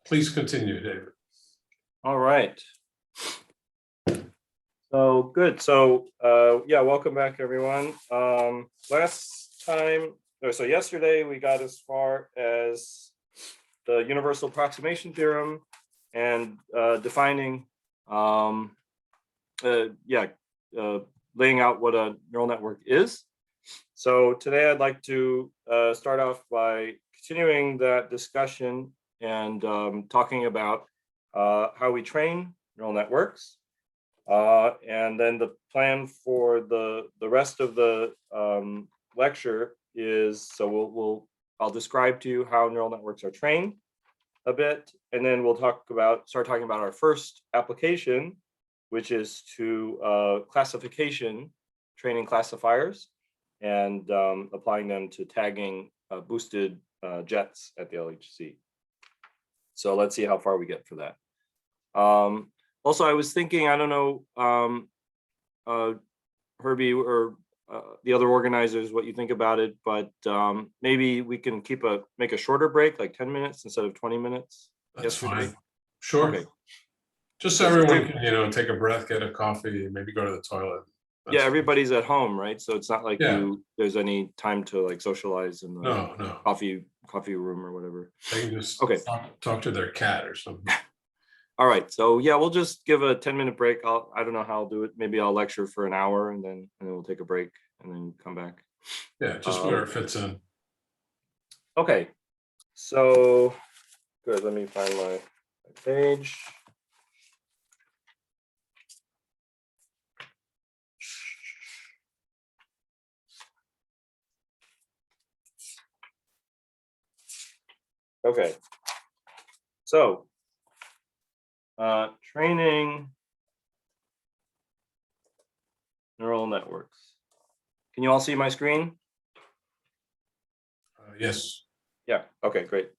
Please continue, David. All right. So good. So yeah, welcome back, everyone. Yesterday we got as far as the universal approximation theorem and defining, laying out what a neural network is. So today I'd like to start off by continuing that discussion and talking about how we train neural networks. And then the plan for the rest of the lecture is, so I'll describe to you how neural networks are trained a bit, and then we'll start talking about our first application, which is to classification, training classifiers, and applying them to tagging boosted jets at the LHC. So let's see how far we get for that. Also, I was thinking, I don't know, Herbie or the other organizers, what you think about it, but maybe we can make a shorter break, like 10 minutes instead of 20 minutes. That's fine. Sure. Okay. Just so everyone can, take a breath, get a coffee, maybe go to the toilet. Yeah, everybody's at home, right? So it's not like there's any time to like socialize in the coffee room or whatever. They can just talk to their cat or something. All right, so yeah, we'll just give a 10-minute break. I don't know how I'll do it. Maybe I'll lecture for an hour and then we'll take a break and then come back. Yeah, just where it fits in. Okay, so good. Let me find my page. Okay, so training neural networks. Can you all see my screen? Yes. Yeah. Okay, great.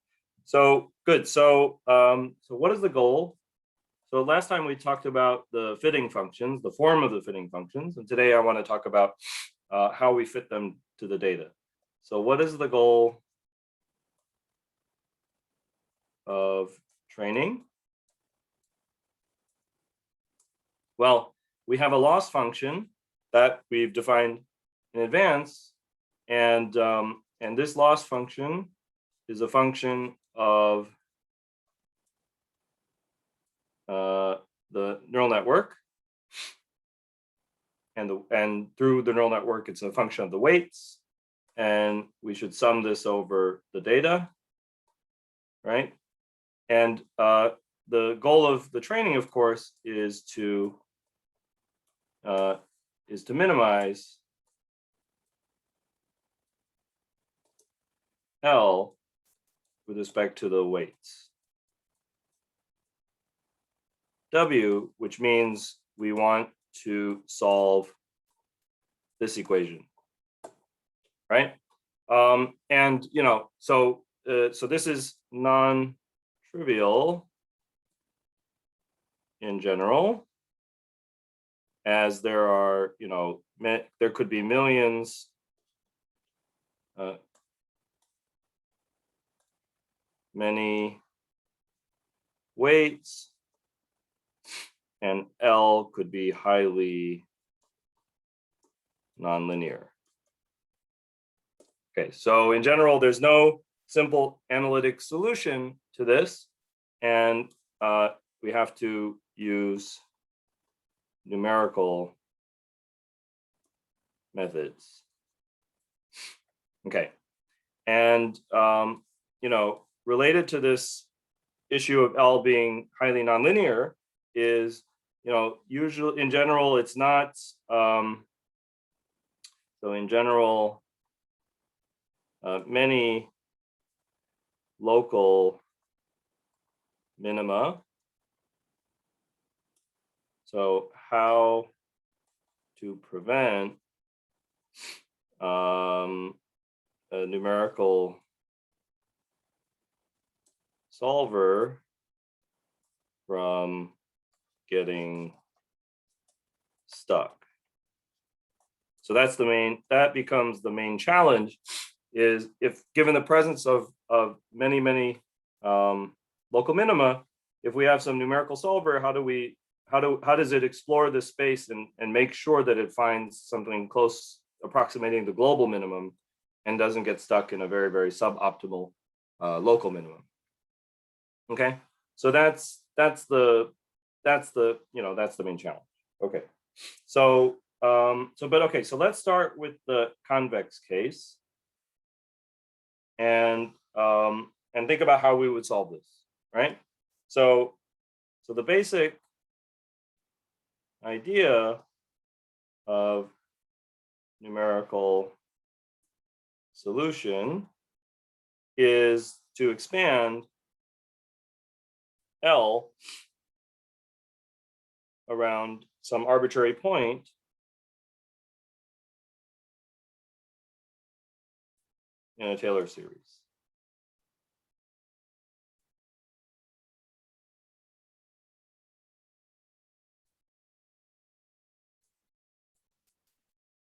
So good. So what is the goal? So last time we talked about the fitting functions, the form of the fitting functions, and today I want to talk about how we fit them to the data. So what is the goal of training? Well, we have a loss function that we've defined in advance, and this loss function is a function of the neural network, and through the neural network, it's a function of the weights, and we should sum this over the data, right? And the goal of the training, of course, is to minimize L with respect to the weights. W, which means we want to solve this equation, right? And so this is non-trivial in general, as there are, there could be millions many weights, and L could be highly nonlinear. Okay, so in general, there's no simple analytic solution to this, and we have to use numerical methods. Okay, and related to this issue of L being highly nonlinear is, usually in general, it's not. So in general, many local minima. So how to prevent a numerical solver from getting stuck. So that becomes the main challenge, is if given the presence of many local minima, if we have some numerical solver, how does it explore this space and make sure that it finds something close, approximating the global minimum, and doesn't get stuck in a very, very suboptimal local minimum? Okay, so that's the main challenge. Okay, so so let's start with the convex case and think about how we would solve this, right? So the basic idea of numerical solution is to expand L around some arbitrary point in a Taylor series.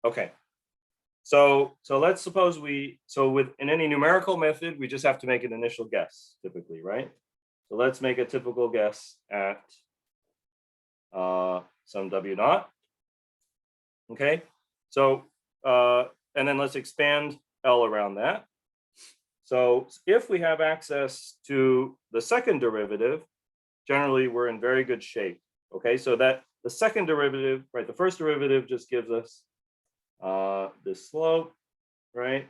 Okay, so let's suppose in any numerical method, we just have to make an initial guess typically, right? So let's make a typical guess at some W naught. Okay, so and then let's expand L around that. So if we have access to the second derivative, generally we're in very good shape. Okay, so that the second derivative, right? The first derivative just gives us this slope, right?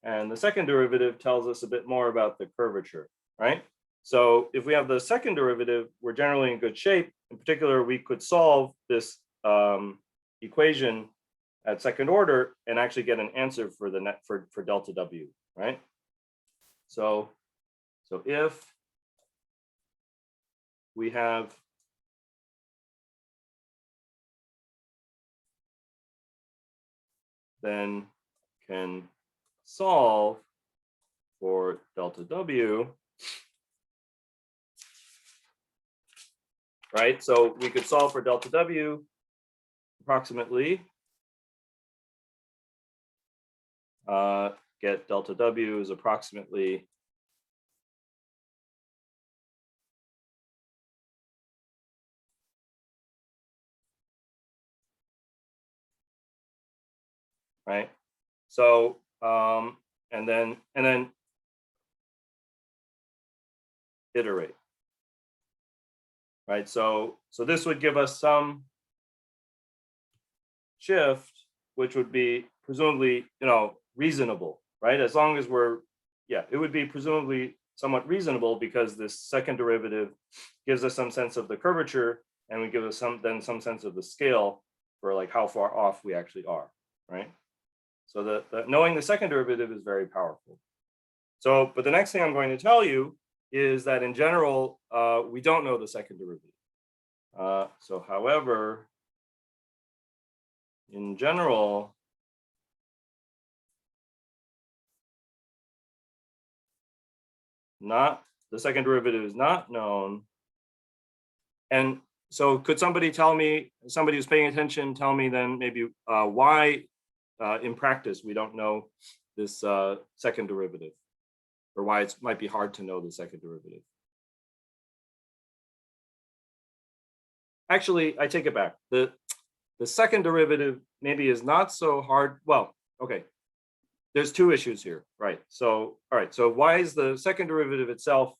And the second derivative tells us a bit more about the curvature, right? So if we have the second derivative, we're generally in good shape. In particular, we could solve this equation at second order and actually get an answer for the net for delta W, right? So if we have then can solve for delta W, right? So we could solve for delta W approximately, get delta W is approximately right. So and then iterate, right? So this would give us some shift, which would be presumably, reasonable, right? As long as it would be presumably somewhat reasonable because this second derivative gives us some sense of the curvature and we give us some sense of the scale for like how far off we actually are, right? So the knowing the second derivative is very powerful. So, but the next thing I'm going to tell you is that in general, we don't know the second derivative. So however, in general, the second derivative is not known. And so could somebody tell me, somebody who's paying attention, tell me then maybe why in practice we don't know this second derivative, or why it might be hard to know the second derivative? Actually, I take it back. The second derivative maybe is not so hard. Well, okay. There's two issues here, right? So, all right. So why is the second derivative itself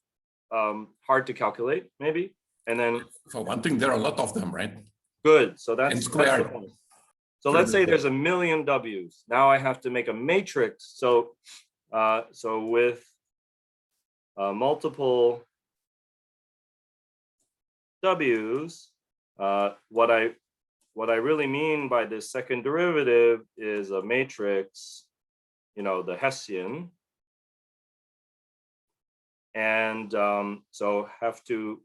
hard to calculate, maybe? And then for one thing, there are a lot of them, right? Good. So that's the point. So let's say there's a million W's. Now I have to make a matrix. So with multiple W's, what I really mean by this second derivative is a matrix, the Hessian. And so have to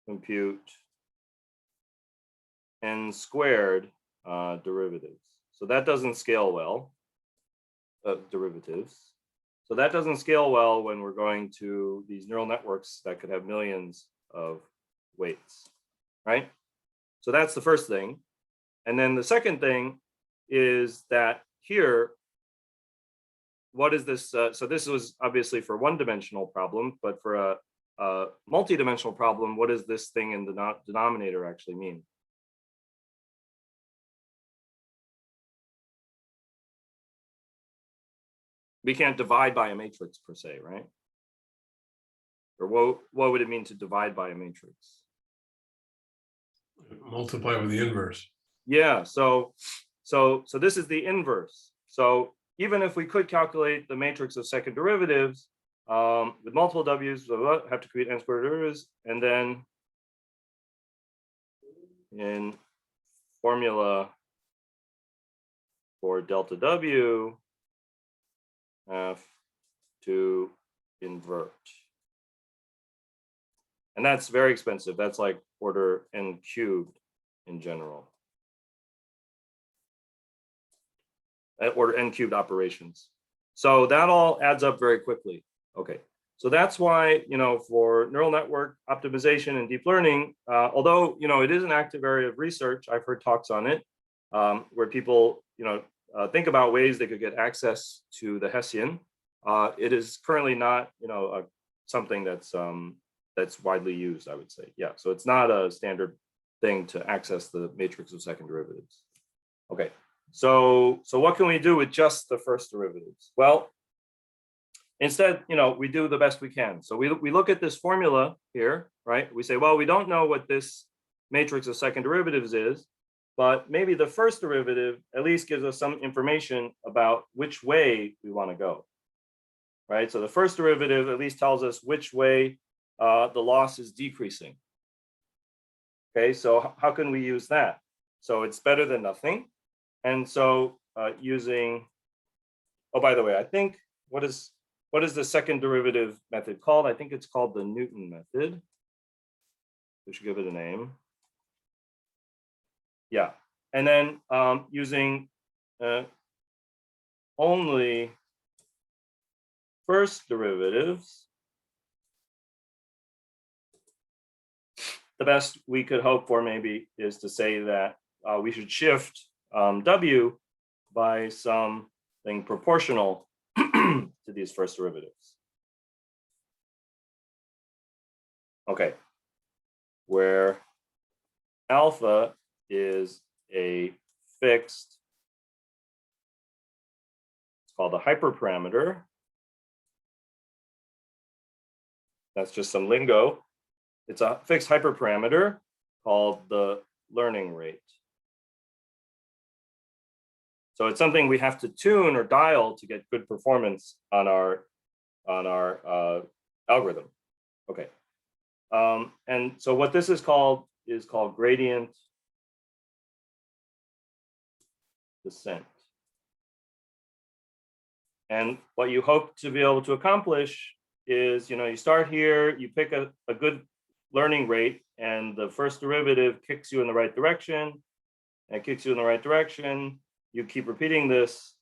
compute n squared derivatives. So that doesn't scale well, derivatives. So that doesn't scale well when we're going to these neural networks that could have millions of weights, right? So that's the first thing. And then the second thing is that here, what is this? So this was obviously for one-dimensional problem, but for a multi-dimensional problem, what does this thing in the denominator actually mean? We can't divide by a matrix per se, right? Or what would it mean to divide by a matrix? Multiply with the inverse. Yeah, so this is the inverse. So even if we could calculate the matrix of second derivatives with multiple w's, have to create n squared derivatives, and then in formula for delta w, have to invert. And that's very expensive. That's like order n cubed in general. Order n cubed operations. So that all adds up very quickly. Okay, so that's why, for neural network optimization and deep learning, although, it is an active area of research, I've heard talks on it, where people, think about ways they could get access to the Hessian. It is currently not, something that's widely used, I would say. Yeah, so it's not a standard thing to access the matrix of second derivatives. Okay, so what can we do with just the first derivatives? Well, instead, we do the best we can. So we look at this formula here, right? We say, well, we don't know what this matrix of second derivatives is, but maybe the first derivative at least gives us some information about which way we want to go, right? So the first derivative at least tells us which way the loss is decreasing. Okay, so how can we use that? So it's better than nothing. And so using, oh, by the way, I think, what is the second derivative method called? I think it's called the Newton method. We should give it a name. Yeah, and then using only first derivatives, the best we could hope for maybe is to say that we should shift W by something proportional to these first derivatives. Okay, where alpha is a fixed, it's called a hyperparameter. That's just some lingo. It's a fixed hyperparameter called the learning rate. So it's something we have to tune or dial to get good performance on our algorithm. Okay. And so what this is called gradient descent. And what you hope to be able to accomplish is, you start here, you pick a good learning rate, and the first derivative kicks you in the right direction, and kicks you in the right direction. You keep repeating this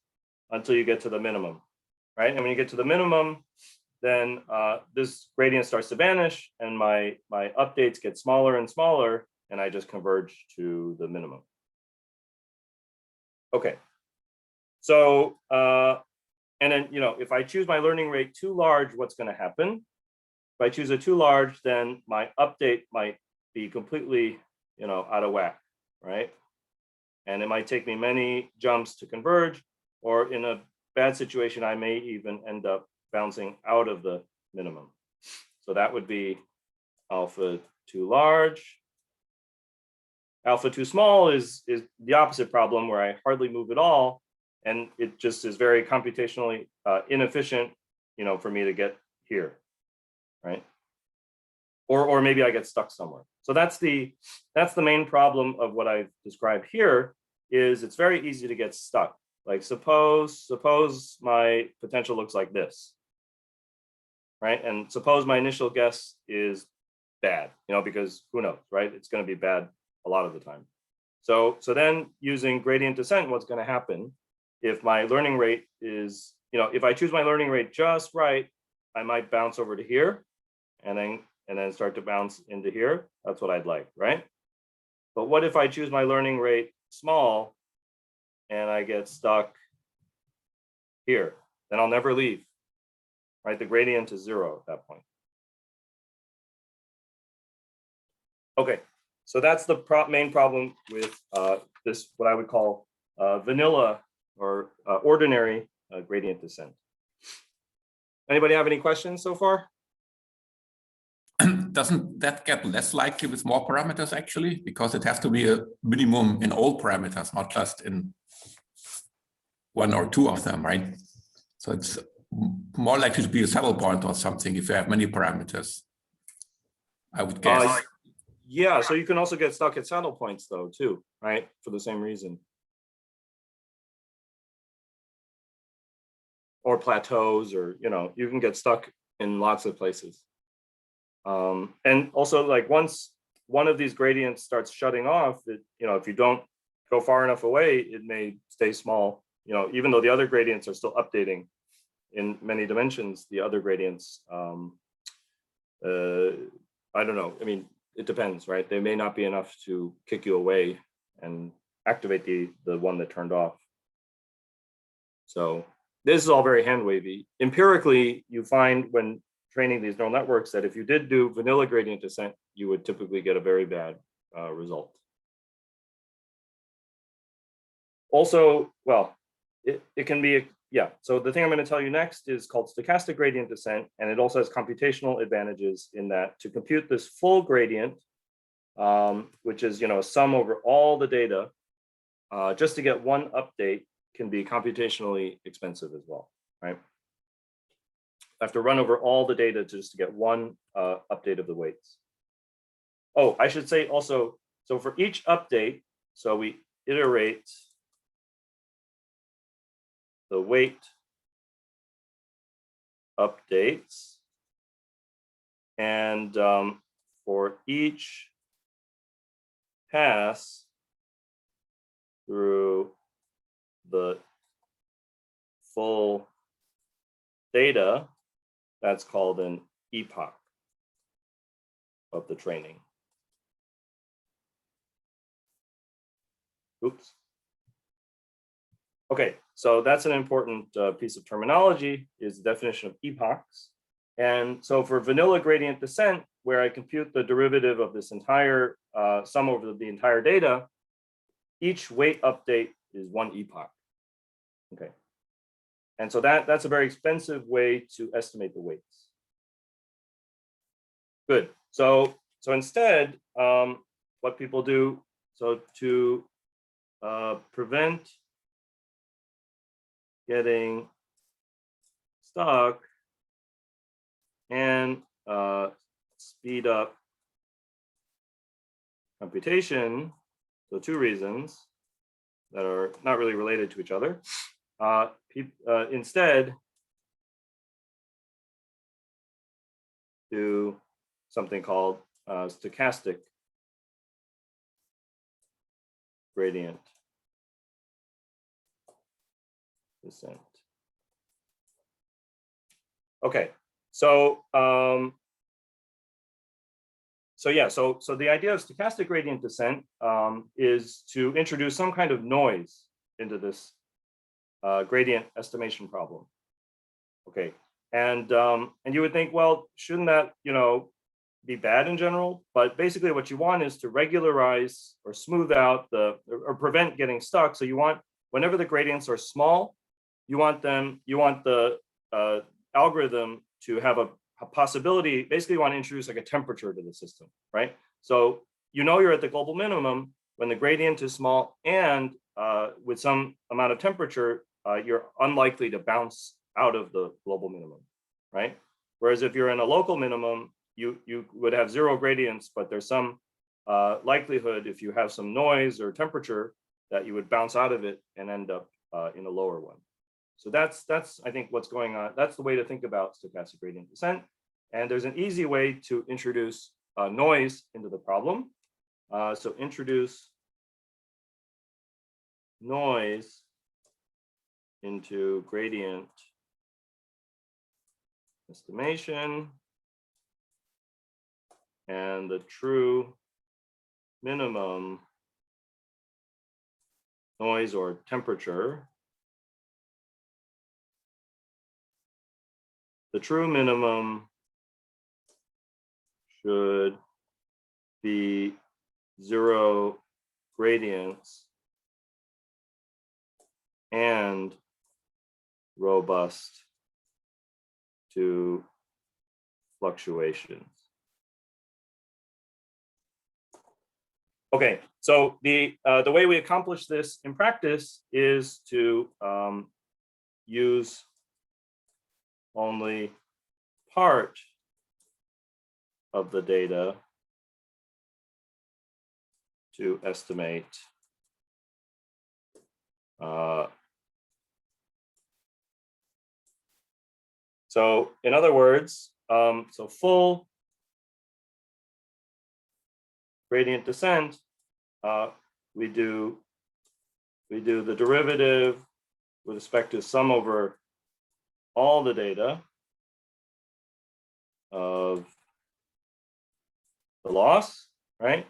until you get to the minimum, right? And when you get to the minimum, then this gradient starts to vanish, and my updates get smaller and smaller, and I just converge to the minimum. Okay, so and then if I choose my learning rate too large, what's going to happen? If I choose it too large, then my update might be completely out of whack, right? And it might take me many jumps to converge, or in a bad situation, I may even end up bouncing out of the minimum. So that would be alpha too large. Alpha too small is the opposite problem, where I hardly move at all, and it just is very computationally inefficient, for me to get here, right? Or maybe I get stuck somewhere. So that's the main problem of what I've described here. Is it's very easy to get stuck. Like suppose my potential looks like this, right? And suppose my initial guess is bad, because who knows, right? It's going to be bad a lot of the time. So then using gradient descent, what's going to happen if my learning rate is, if I choose my learning rate just right, I might bounce over to here, and then start to bounce into here. That's what I'd like, right? But what if I choose my learning rate small and I get stuck here? then I'll never leave, right? The gradient is 0 at that point. Okay, so that's the main problem with this, what I would call vanilla or ordinary gradient descent. Anybody have any questions so far? Doesn't that get less likely with more parameters actually? Because it has to be a minimum in all parameters, not just in one or two of them, right? So it's more likely to be a saddle point or something if you have many parameters, I would guess. Yeah, so you can also get stuck at saddle points though, too, right? For the same reason. Or plateaus, or, you know, you can get stuck in lots of places. And also, like, once one of these gradients starts shutting off, it, you know, if you don't go far enough away, it may stay small, you know, even though the other gradients are still updating in many dimensions, the other gradients, I don't know. I mean, it depends, right? They may not be enough to kick you away and activate the one that turned off. So this is all very hand wavy. Empirically, you find when training these neural networks that if you did do vanilla gradient descent, you would typically get a very bad result. Also, well, it can be, yeah. So the thing I'm going to tell you next is called stochastic gradient descent, and it also has computational advantages in that to compute this full gradient, which is, you know, a sum over all the data, just to get one update can be computationally expensive as well, right? I have to run over all the data just to get one update of the weights. Oh, I should say also, so for each update, so we iterate the weight updates, and for each pass through the full data, that's called an epoch of the training. Oops. Okay, so that's an important piece of terminology, is the definition of epochs. And so for vanilla gradient descent, where I compute the derivative of this entire sum over the entire data, each weight update is one epoch. Okay. And so that's a very expensive way to estimate the weights. Good. So instead, what people do, so to prevent getting stuck and speed up computation, so two reasons that are not really related to each other. Instead, do something called stochastic gradient descent. Okay, so the idea of stochastic gradient descent is to introduce some kind of noise into this gradient estimation problem. Okay, and you would think, well, shouldn't that, you know, be bad in general? But basically, what you want is to regularize or smooth out or prevent getting stuck. So you want, whenever the gradients are small, you want the algorithm to have a possibility. Basically, you want to introduce like a temperature to the system, right? So you know you're at the global minimum when the gradient is small, and with some amount of temperature, you're unlikely to bounce out of the global minimum, right? Whereas if you're in a local minimum, you would have zero gradients, but there's some likelihood, if you have some noise or temperature, that you would bounce out of it and end up in a lower one. So that's I think what's going on. That's the way to think about stochastic gradient descent. And there's an easy way to introduce noise into the problem. So introduce noise into gradient estimation, and the true minimum noise or temperature the true minimum should be 0 gradients and robust to fluctuations. Okay, so the way we accomplish this in practice is to use only part of the data to estimate so in other words, so full gradient descent, we do the derivative with respect to sum over all the data of the loss, right?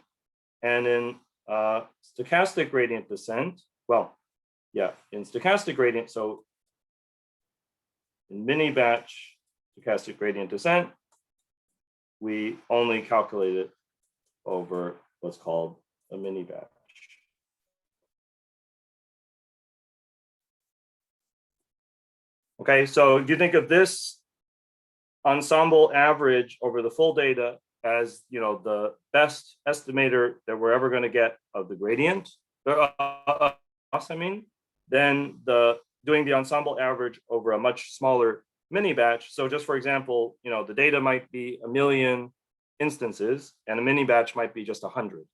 And in stochastic gradient descent, well, yeah, in stochastic gradient, so in mini batch stochastic gradient descent, we only calculate it over what's called a mini batch. Okay, so if you think of this ensemble average over the full data as, you know, the best estimator that we're ever going to get of the gradient, then doing the ensemble average over a much smaller mini batch. So just for example, you know, the data might be 1 million instances and a mini batch might be just 100.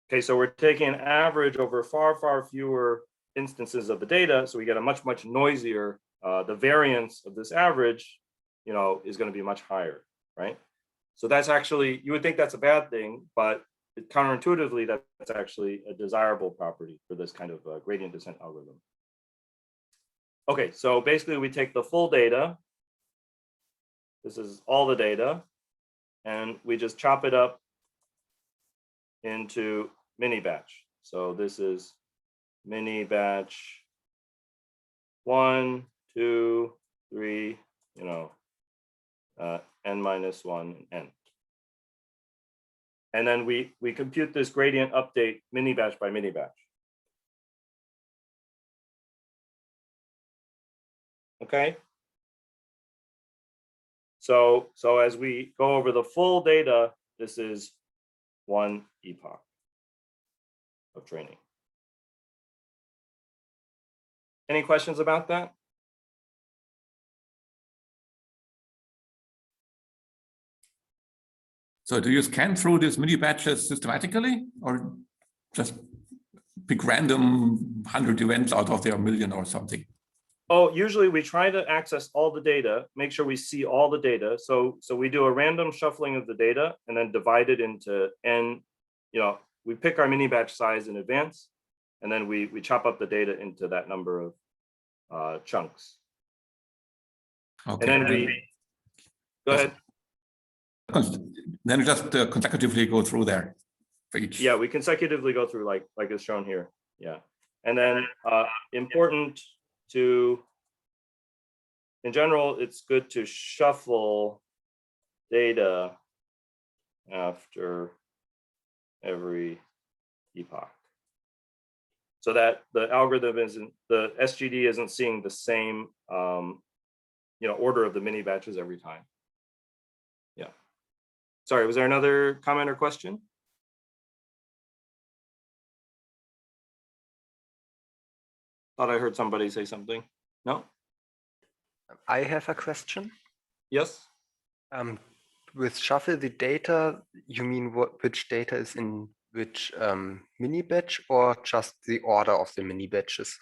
Okay, so we're taking an average over far, far fewer instances of the data, so we get a much, much noisier, the variance of this average, you know, is going to be much higher, right? So that's actually, you would think that's a bad thing, but counterintuitively, that's actually a desirable property for this kind of gradient descent algorithm. Okay, so basically we take the full data, this is all the data, and we just chop it up into mini batch. So this is mini batch 1, 2, 3, you know, n-1 and n. And then we compute this gradient update mini batch by mini batch. Okay. So as we go over the full data, this is 1 epoch of training. Any questions about that? So do you scan through these mini batches systematically, or just pick random 100 events out of their million or something? Oh, usually we try to access all the data, make sure we see all the data. So we do a random shuffling of the data and then divide it into n, you know, we pick our mini batch size in advance, and then we chop up the data into that number of chunks. Okay. And then go ahead. Then you just consecutively go through there for each. Yeah, we consecutively go through like it's shown here. Yeah. And then important to, in general, it's good to shuffle data after every epoch, so that the algorithm isn't, the SGD isn't seeing the same you know, order of the mini batches every time. Yeah. Sorry, was there another comment or question? Thought I heard somebody say something. No? I have a question. Yes? With shuffle the data, you mean which data is in which mini batch, or just the order of the mini batches?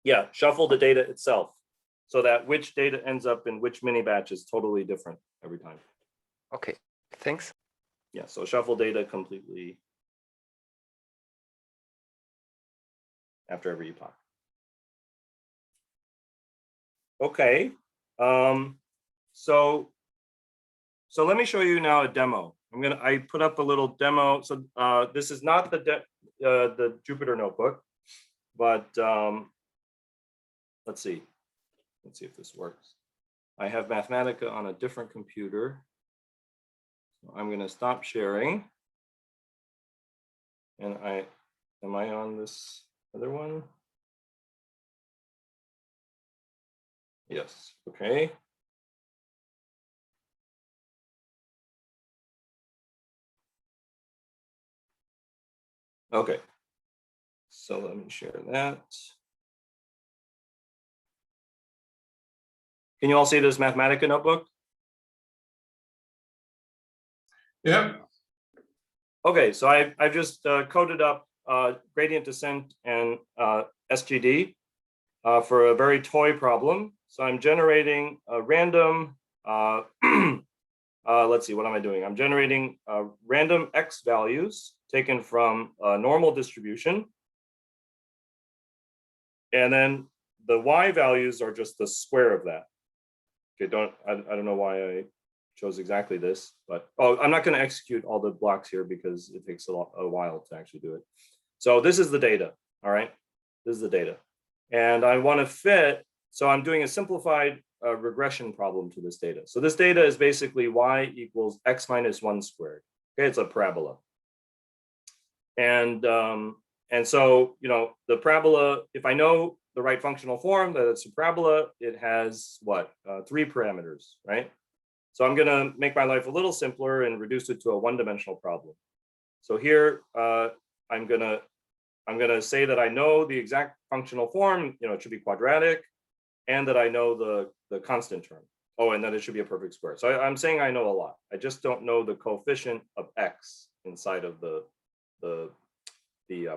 Yeah, shuffle the data itself, so that which data ends up in which mini batch is totally different every time. Okay, thanks. Yeah, so shuffle data completely after every epoch. Okay, so let me show you now a demo. I put up a little demo. So this is not the Jupyter notebook, but let's see. Let's see if this works. I have Mathematica on a different computer. So I'm going to stop sharing. And am I on this other one? Yes, okay. Okay, so let me share that. Can you all see this Mathematica notebook? Yeah. Okay, so I've just coded up gradient descent and SGD for a very toy problem. So I'm generating a random, let's see, what am I doing? I'm generating random X values taken from a normal distribution. And then the Y values are just the square of that. Okay, I don't know why I chose exactly this, but I'm not going to execute all the blocks here because it takes a while to actually do it. So this is the data, all right? This is the data. And I want to fit, so I'm doing a simplified regression problem to this data. So this data is basically y equals x minus 1 squared. Okay, it's a parabola. And so, you know, the parabola, if I know the right functional form, that it's a parabola, it has what? 3 parameters, right? So I'm going to make my life a little simpler and reduce it to a one-dimensional problem. So here, I'm going to say that I know the exact functional form, you know, it should be quadratic, and that I know the constant term. Oh, and that it should be a perfect square. So I'm saying I know a lot. I just don't know the coefficient of x inside of the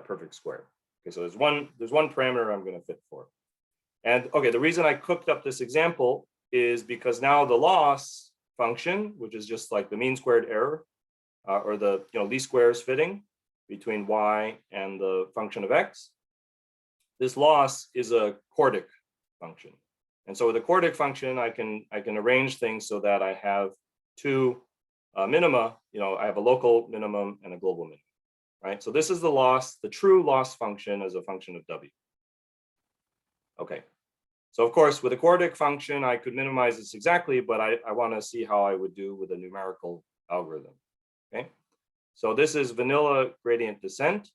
perfect square. Okay, so there's one parameter I'm going to fit for. And okay, the reason I cooked up this example is because now the loss function, which is just like the mean squared error, or the least squares fitting between y and the function of x, this loss is a quartic function. And so with a quartic function, I can arrange things so that I have 2 minima. You know, I have a local minimum and a global minimum, right? So this is the loss, the true loss function as a function of w. Okay. So of course, with a quartic function, I could minimize this exactly, but I want to see how I would do with a numerical algorithm. Okay. So this is vanilla gradient descent,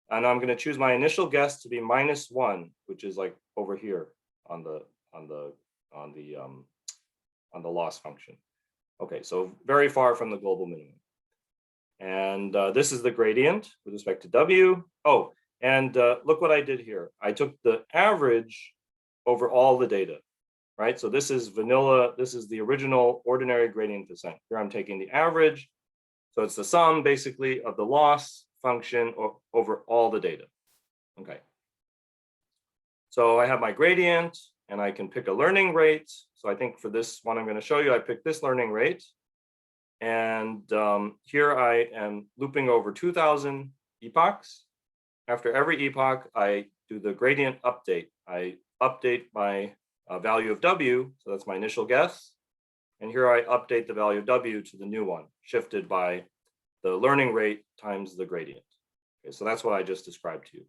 and I'm going to choose my initial guess to be -1, which is like over here on the loss function. Okay, so very far from the global minimum. And this is the gradient with respect to w. Oh, and look what I did here. I took the average over all the data, right? So this is vanilla. This is the original ordinary gradient descent. Here I'm taking the average. So it's the sum basically of the loss function over all the data. Okay. So I have my gradient and I can pick a learning rate. So I think for this one I'm going to show you, I picked this learning rate. And here I am looping over 2000 epochs. After every epoch, I do the gradient update. I update my value of w, so that's my initial guess. And here I update the value of w to the new one, shifted by the learning rate times the gradient. Okay, so that's what I just described to you.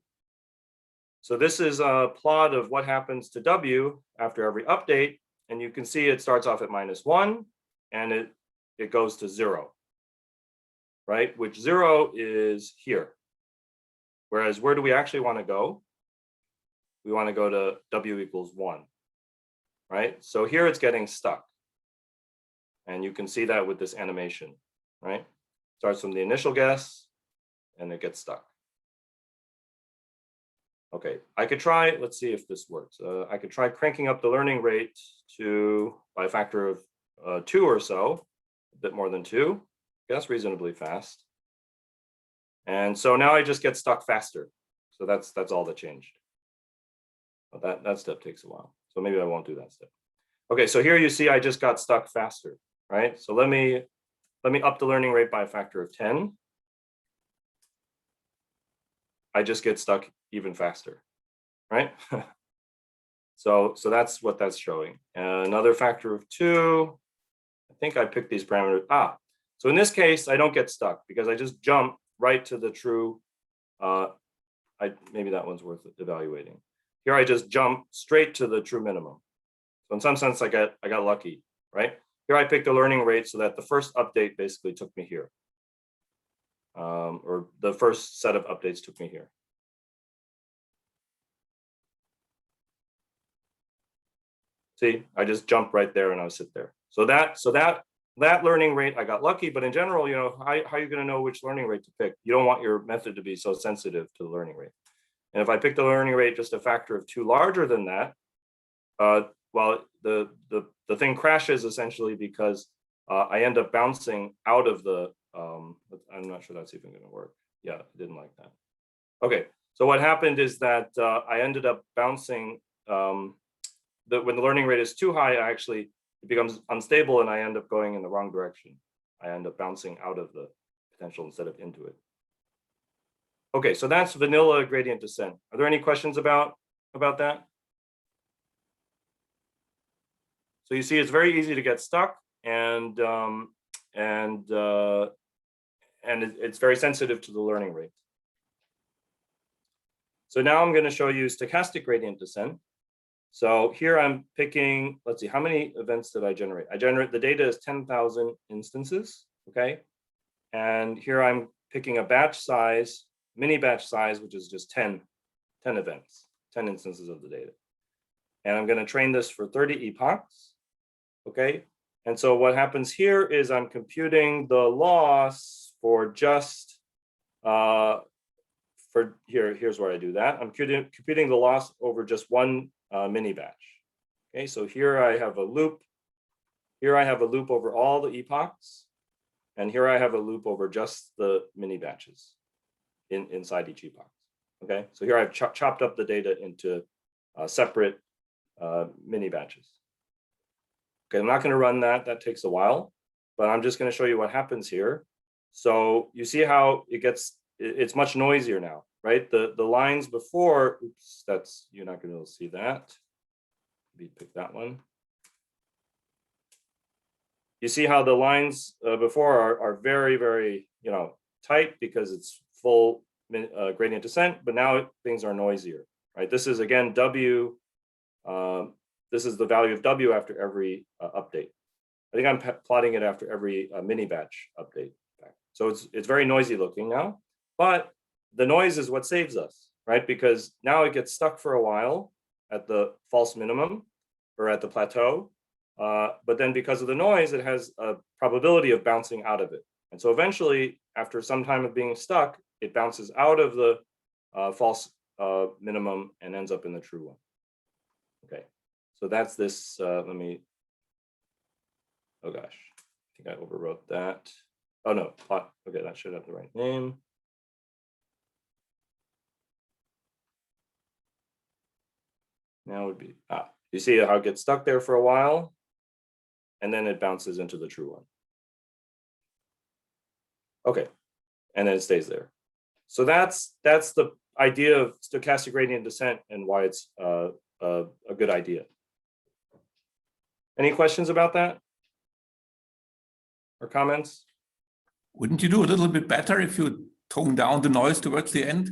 So this is a plot of what happens to w after every update. And you can see it starts off at -1 and it goes to 0, right? Which 0 is here. Whereas where do we actually want to go? We want to go to w equals 1, right? So here it's getting stuck. And you can see that with this animation, right? Starts from the initial guess and it gets stuck. Okay, I could try, let's see if this works. I could try cranking up the learning rate by a factor of 2 or so, a bit more than 2. That's reasonably fast. And so now I just get stuck faster. So that's all that changed. But that step takes a while. So maybe I won't do that step. Okay, so here you see I just got stuck faster, right? So let me up the learning rate by a factor of 10. I just get stuck even faster, right? So that's what that's showing. Another factor of 2. I think I picked these parameters. So in this case, I don't get stuck because I just jump right to the true. Maybe that one's worth evaluating. Here I just jump straight to the true minimum. So in some sense, I got lucky, right? Here I picked a learning rate so that the first update basically took me here. Or the first set of updates took me here. See, I just jump right there and I'll sit there. So that learning rate, I got lucky, but in general, you know, how are you going to know which learning rate to pick? You don't want your method to be so sensitive to the learning rate. And if I pick the learning rate just a factor of 2 larger than that, well, the thing crashes essentially because I end up bouncing out of the, I'm not sure that's even going to work. Yeah, I didn't like that. Okay, so what happened is that I ended up bouncing, when the learning rate is too high, it becomes unstable and I end up going in the wrong direction. I end up bouncing out of the potential instead of into it. Okay, so that's vanilla gradient descent. Are there any questions about that? So you see, it's very easy to get stuck, and it's very sensitive to the learning rate. So now I'm going to show you stochastic gradient descent. So here I'm picking, let's see, how many events did I generate? The data is 10,000 instances, okay? And here I'm picking a batch size, mini batch size, which is just 10 events, 10 instances of the data. And I'm going to train this for 30 epochs, okay? And so what happens here is I'm computing the loss for just, here's where I do that. I'm computing the loss over just one mini batch. Okay, so here I have a loop. Here I have a loop over all the epochs. And here I have a loop over just the mini batches inside each epoch. Okay, so here I've chopped up the data into separate mini batches. Okay, I'm not going to run that. That takes a while, but I'm just going to show you what happens here. So you see how it's much noisier now, right? The lines before, oops, you're not going to be able to see that. Maybe pick that one. You see how the lines before are very, very, tight because it's full gradient descent, but now things are noisier, right? This is again W. This is the value of W after every update. I think I'm plotting it after every mini batch update. So it's very noisy looking now, but the noise is what saves us, right? Because now it gets stuck for a while at the false minimum or at the plateau. But then because of the noise, it has a probability of bouncing out of it. And so eventually, after some time of being stuck, it bounces out of the false minimum and ends up in the true one. Okay, so that's this, oh gosh, I think I overwrote that. Oh no, plot, okay, that should have the right name. Now would be, you see how it gets stuck there for a while, and then it bounces into the true one. Okay, and then it stays there. So that's the idea of stochastic gradient descent and why it's a good idea. Any questions about that? Or comments? Wouldn't you do a little bit better if you tone down the noise towards the end?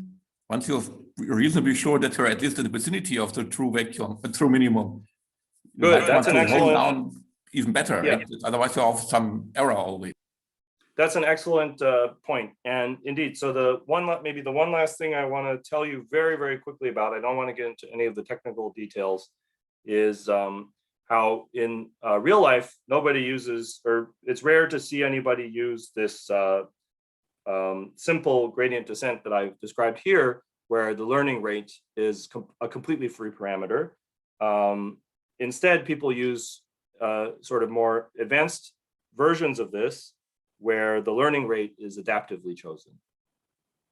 Once you're reasonably sure that you're at least in the vicinity of the true vacuum, the true minimum. Good, that's an excellent. Down even better, yeah. Right? Otherwise you have some error always. That's an excellent point. And indeed, so maybe the one last thing I want to tell you very, very quickly about, I don't want to get into any of the technical details, is how in real life, nobody uses, or it's rare to see anybody use this simple gradient descent that I've described here, where the learning rate is a completely free parameter. Instead, people use sort of more advanced versions of this, where the learning rate is adaptively chosen.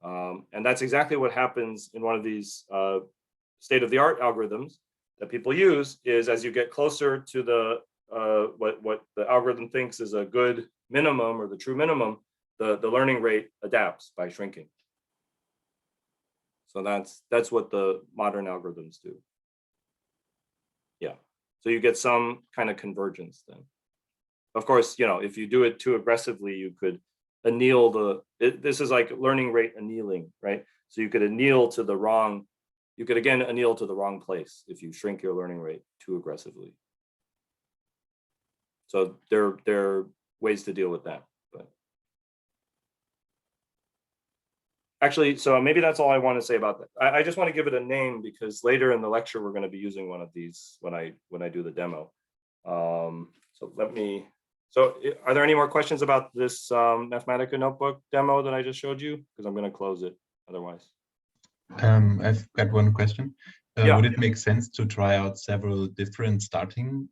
And that's exactly what happens in one of these state-of-the-art algorithms that people use, is as you get closer to the what the algorithm thinks is a good minimum or the true minimum, the learning rate adapts by shrinking. So that's what the modern algorithms do. Yeah, so you get some kind of convergence then. Of course, if you do it too aggressively, you could anneal this is like learning rate annealing, right? So you could anneal to the wrong, you could again anneal to the wrong place if you shrink your learning rate too aggressively. So there are ways to deal with that. But actually, so maybe that's all I want to say about that. I just want to give it a name because later in the lecture we're going to be using one of these when I do the demo. So let me. So are there any more questions about this Mathematica notebook demo that I just showed you? Because I'm going to close it otherwise. I've got one question. Yeah. Would it make sense to try out several different starting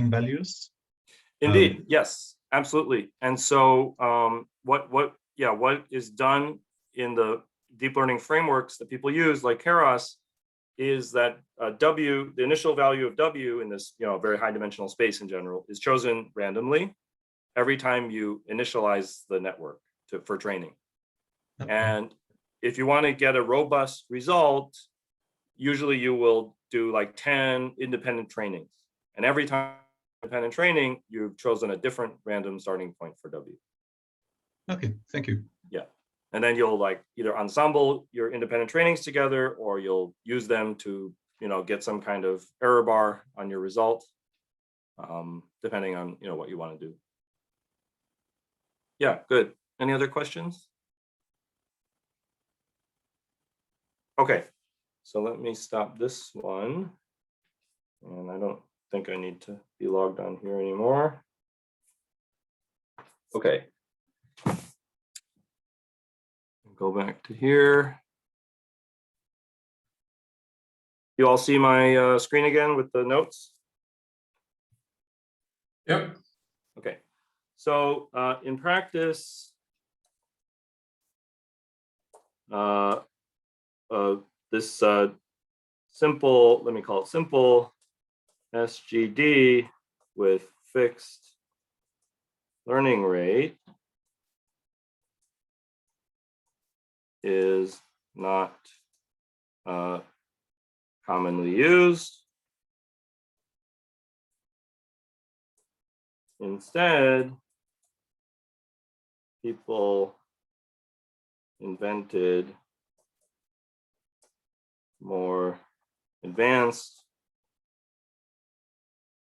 values? Indeed, yes, absolutely. And so what is done in the deep learning frameworks that people use, like Keras, is that W, the initial value of W in this very high dimensional space in general, is chosen randomly every time you initialize the network for training. Okay. And if you want to get a robust result, usually you will do like 10 independent trainings. And every time independent training, you've chosen a different random starting point for W. Okay, thank you. Yeah. And then you'll like either ensemble your independent trainings together, or you'll use them to, get some kind of error bar on your result, depending on, what you want to do. Yeah, good. Any other questions? Okay, so let me stop this one. And I don't think I need to be logged on here anymore. Okay. Go back to here. You all see my screen again with the notes? Yep. Okay. So in practice, this simple, let me call it simple SGD with fixed learning rate is not commonly used. Instead, people invented more advanced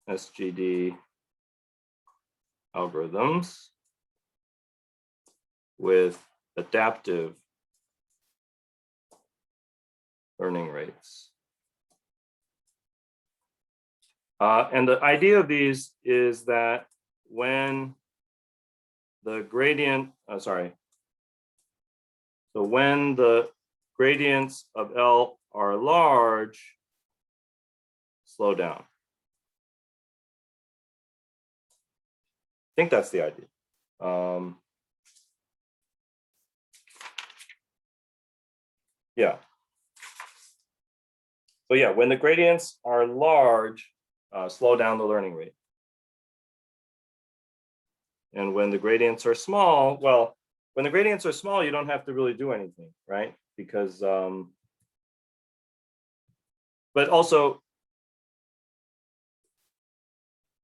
SGD algorithms with adaptive learning rates. And the idea of these is that when the gradient, so when the gradients of L are large, slow down. I think that's the idea. Yeah. So yeah, when the gradients are large, slow down the learning rate. And when the gradients are small, well, when the gradients are small, you don't have to really do anything, right? Because, but also,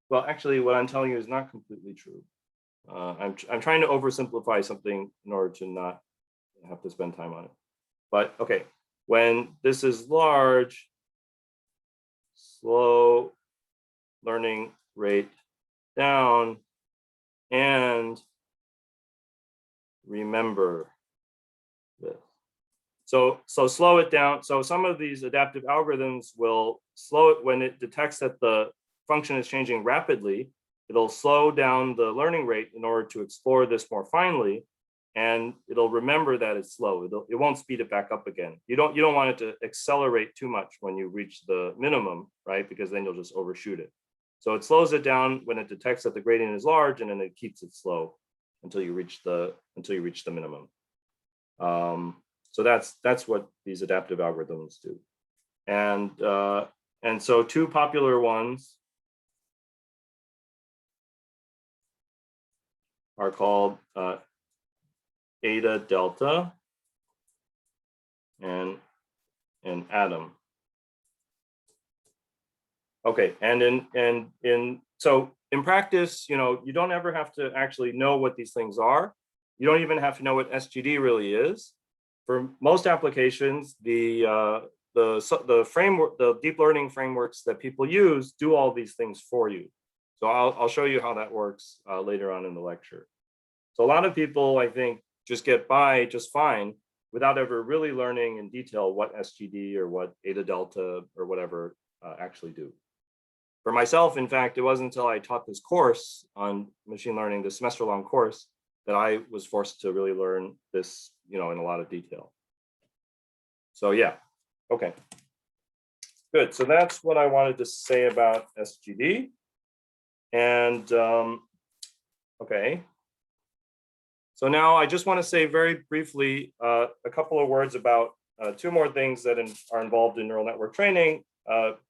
well, actually, what I'm telling you is not completely true. I'm trying to oversimplify something in order to not have to spend time on it. But okay, when this is large, slow learning rate down, and remember this. So slow it down. So some of these adaptive algorithms will slow it when it detects that the function is changing rapidly. It'll slow down the learning rate in order to explore this more finely, and it'll remember that it's slow. It won't speed it back up again. You don't want it to accelerate too much when you reach the minimum, right? Because then you'll just overshoot it. So it slows it down when it detects that the gradient is large, and then it keeps it slow until you reach the minimum. So that's what these adaptive algorithms do. And so two popular ones are called Eta Delta and Atom. Okay, so in practice, you don't ever have to actually know what these things are. You don't even have to know what SGD really is. For most applications, the framework, the deep learning frameworks that people use do all these things for you. So I'll show you how that works later on in the lecture. So a lot of people, I think, just get by just fine without ever really learning in detail what SGD or what eta delta or whatever actually do. For myself, in fact, it wasn't until I taught this course on machine learning, this semester-long course, that I was forced to really learn this, in a lot of detail. So yeah, okay. Good, so that's what I wanted to say about SGD. And okay. So now I just want to say very briefly a couple of words about two more things that are involved in neural network training.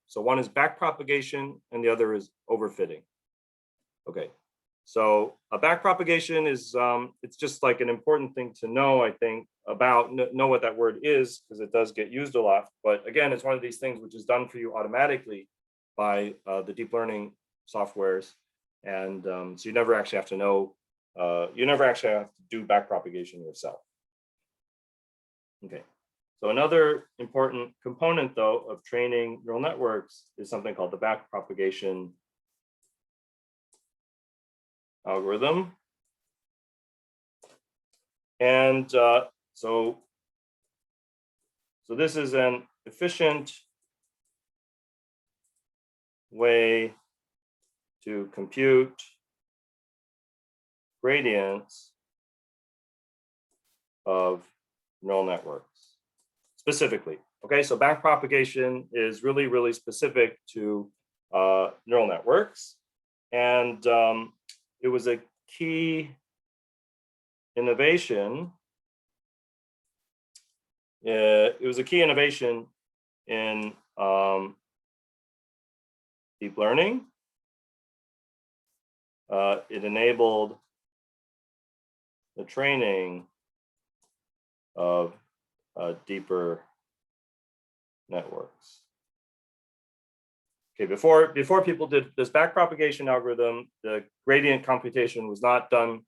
So one is backpropagation and the other is overfitting. Okay, so a backpropagation is, it's just like an important thing to know, I think, about, know what that word is, because it does get used a lot. But again, it's one of these things which is done for you automatically by the deep learning softwares. And so you never actually have to know, you never actually have to do backpropagation yourself. Okay, so another important component, though, of training neural networks is something called the backpropagation algorithm. And so this is an efficient way to compute gradients of neural networks specifically. Okay, so backpropagation is really, really specific to neural networks. And it was a key innovation. It was a key innovation in deep learning. It enabled the training of deeper networks. Okay, before people did this backpropagation algorithm, the gradient computation was not done,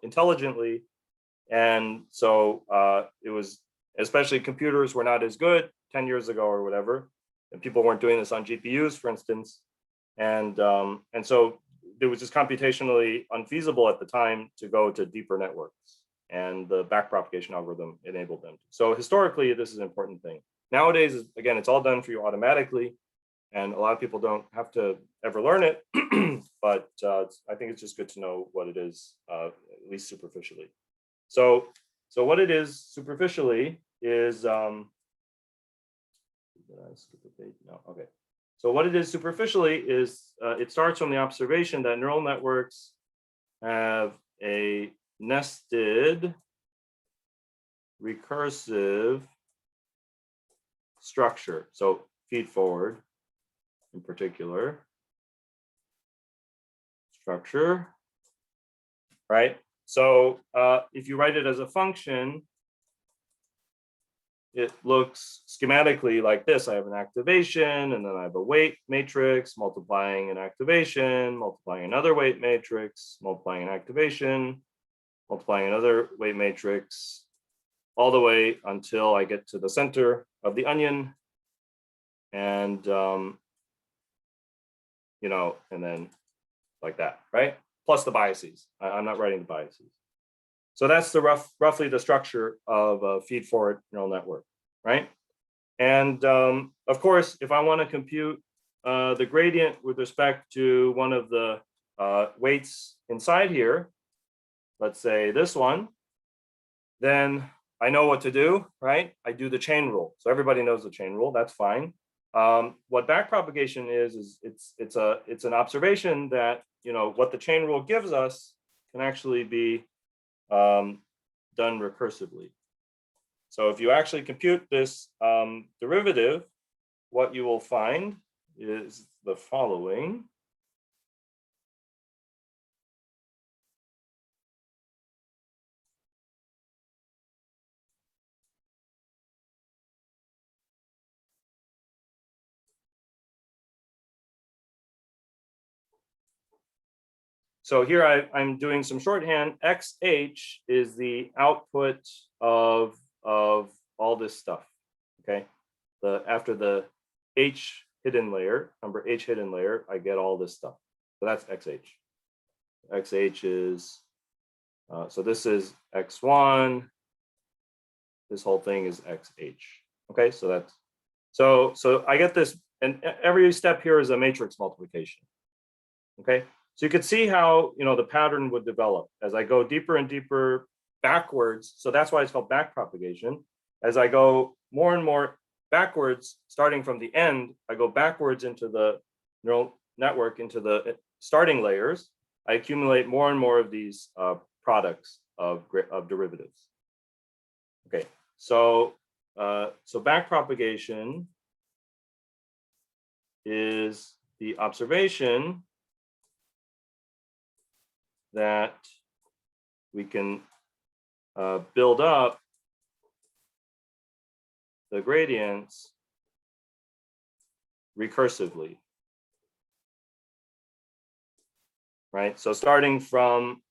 intelligently, and so it was, especially computers were not as good 10 years ago or whatever, and people weren't doing this on GPUs, for instance, and so it was just computationally unfeasible at the time to go to deeper networks, and the backpropagation algorithm enabled them. So historically, this is an important thing. Nowadays, again, it's all done for you automatically, and a lot of people don't have to ever learn it, but I think it's just good to know what it is, at least superficially. So what it is superficially is, did I skip a page? No, okay. So what it is superficially is, it starts from the observation that neural networks have a nested recursive structure. So feed forward in particular structure, right? So if you write it as a function, it looks schematically like this. I have an activation, and then I have a weight matrix multiplying an activation, multiplying another weight matrix, multiplying an activation, multiplying another weight matrix, all the way until I get to the center of the onion. And, and then like that, right? Plus the biases. I'm not writing the biases. So that's the roughly the structure of a feed-forward neural network, right? And of course, if I want to compute the gradient with respect to one of the weights inside here, let's say this one, then I know what to do, right? I do the chain rule. So everybody knows the chain rule. That's fine. What backpropagation is it's an observation that what the chain rule gives us can actually be done recursively. So if you actually compute this derivative, what you will find is the following. So here I'm doing some shorthand. XH is the output of all this stuff, okay? After the H hidden layer, number H hidden layer, I get all this stuff. So that's XH. XH is, so this is X1. This whole thing is XH. Okay, so that's, so I get this, and every step here is a matrix multiplication. Okay, so you could see how, the pattern would develop as I go deeper and deeper backwards. So that's why it's called back propagation. As I go more and more backwards, starting from the end, I go backwards into the neural network, into the starting layers. I accumulate more and more of these products of derivatives. Okay, so back propagation is the observation that we can build up the gradients recursively, right? So starting from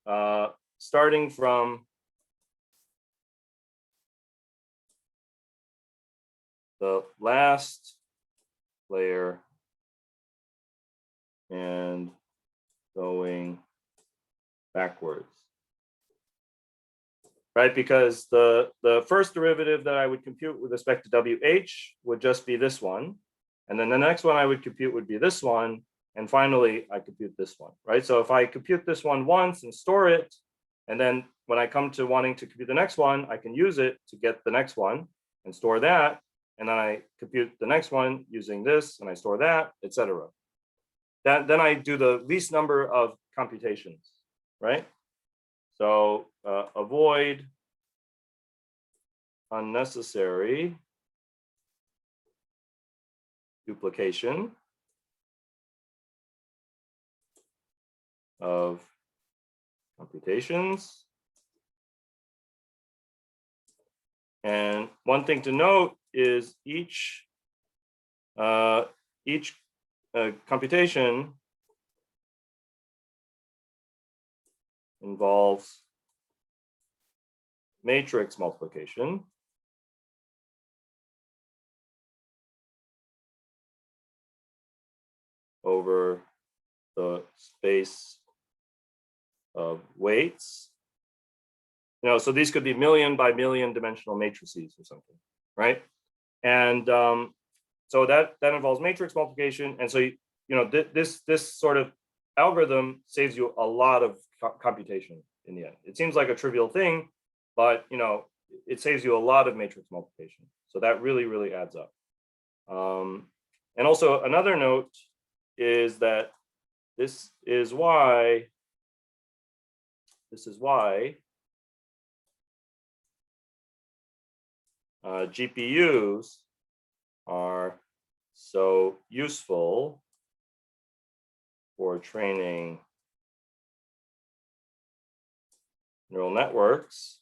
the last layer and going backwards, right? Because the first derivative that I would compute with respect to WH would just be this one. And then the next one I would compute would be this one. And finally, I compute this one, right? So if I compute this one once and store it, and then when I come to wanting to compute the next one, I can use it to get the next one and store that. And then I compute the next one using this, and I store that, etc. Then I do the least number of computations, right? So avoid unnecessary duplication of computations. And one thing to note is each computation involves matrix multiplication over the space of weights. So these could be million by million dimensional matrices or something, right? And so that involves matrix multiplication. And so, this sort of algorithm saves you a lot of computation in the end. It seems like a trivial thing, but it saves you a lot of matrix multiplication. So that really, really adds up. And also another note is that this is why GPUs are so useful for training neural networks.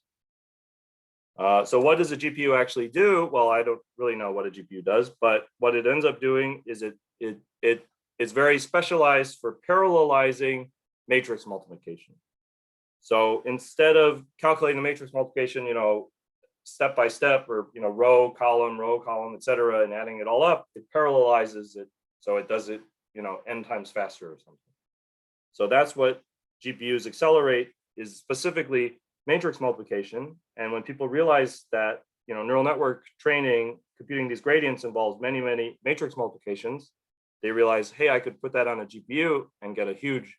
So what does a GPU actually do? Well, I don't really know what a GPU does, but what it ends up doing is it's very specialized for parallelizing matrix multiplication. So instead of calculating the matrix multiplication, step by step, or row, column, etc., and adding it all up, it parallelizes it, so it does it n times faster or something. So that's what GPUs accelerate, is specifically matrix multiplication. And when people realize that neural network training, computing these gradients involves many, many matrix multiplications, they realize, hey, I could put that on a GPU and get a huge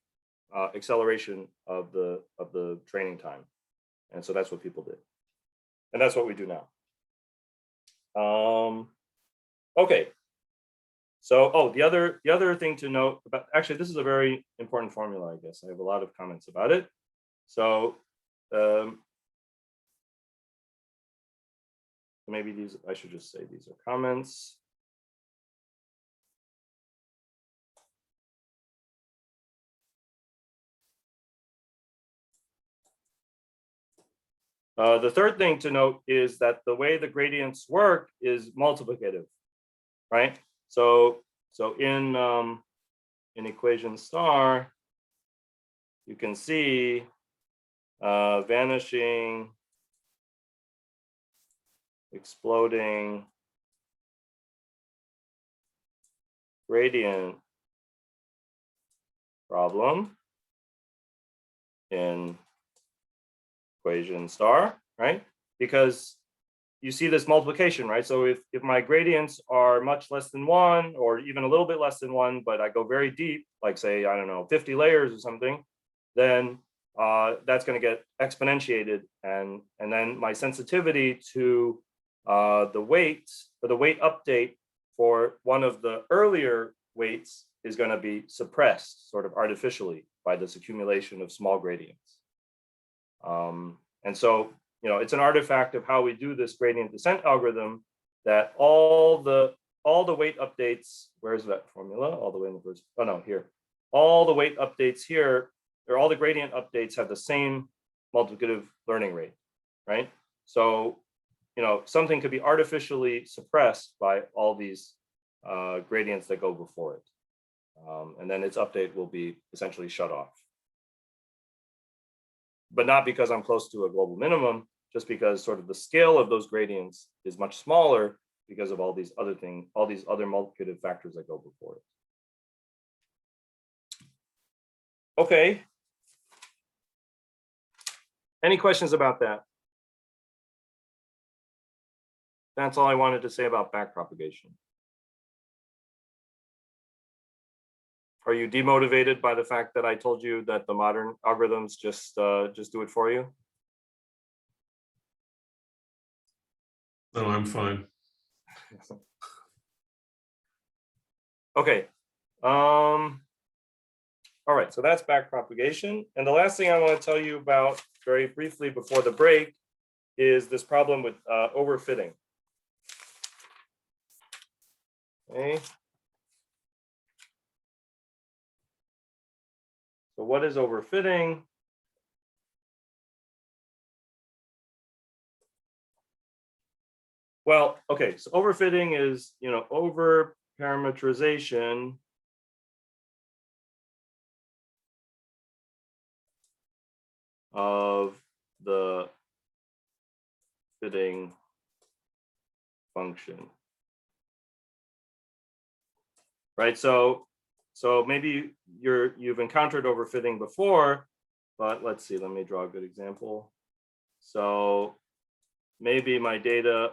acceleration of the training time. And so that's what people did. And that's what we do now. Okay. So, the other thing to note about, actually, this is a very important formula, I guess. I have a lot of comments about it. So maybe I should just say these are comments. The third thing to note is that the way the gradients work is multiplicative, right? So in equation star, you can see vanishing, exploding gradient problem in equation star, right? Because you see this multiplication, right? So if my gradients are much less than 1 or even a little bit less than 1, but I go very deep, like say, I don't know, 50 layers or something, then that's going to get exponentiated. And then my sensitivity to the weight, or the weight update for one of the earlier weights is going to be suppressed sort of artificially by this accumulation of small gradients. And so, you know, it's an artifact of how we do this gradient descent algorithm that all the weight updates, where's that formula? All the way in the first, oh no, here. All the weight updates here, or all the gradient updates have the same multiplicative learning rate, right? So, you know, something could be artificially suppressed by all these gradients that go before it. And then its update will be essentially shut off. But not because I'm close to a global minimum, just because sort of the scale of those gradients is much smaller because of all these other things, all these other multiplicative factors that go before it. Okay. Any questions about that? That's all I wanted to say about backpropagation. Are you demotivated by the fact that I told you that the modern algorithms just do it for you? No, I'm fine. Okay. All right, so that's backpropagation. And the last thing I want to tell you about very briefly before the break is this problem with overfitting. Okay. So what is overfitting? Well, okay, so overfitting is, you know, over parameterization of the fitting function. Right, so maybe you've encountered overfitting before, but let's see, let me draw a good example. So maybe my data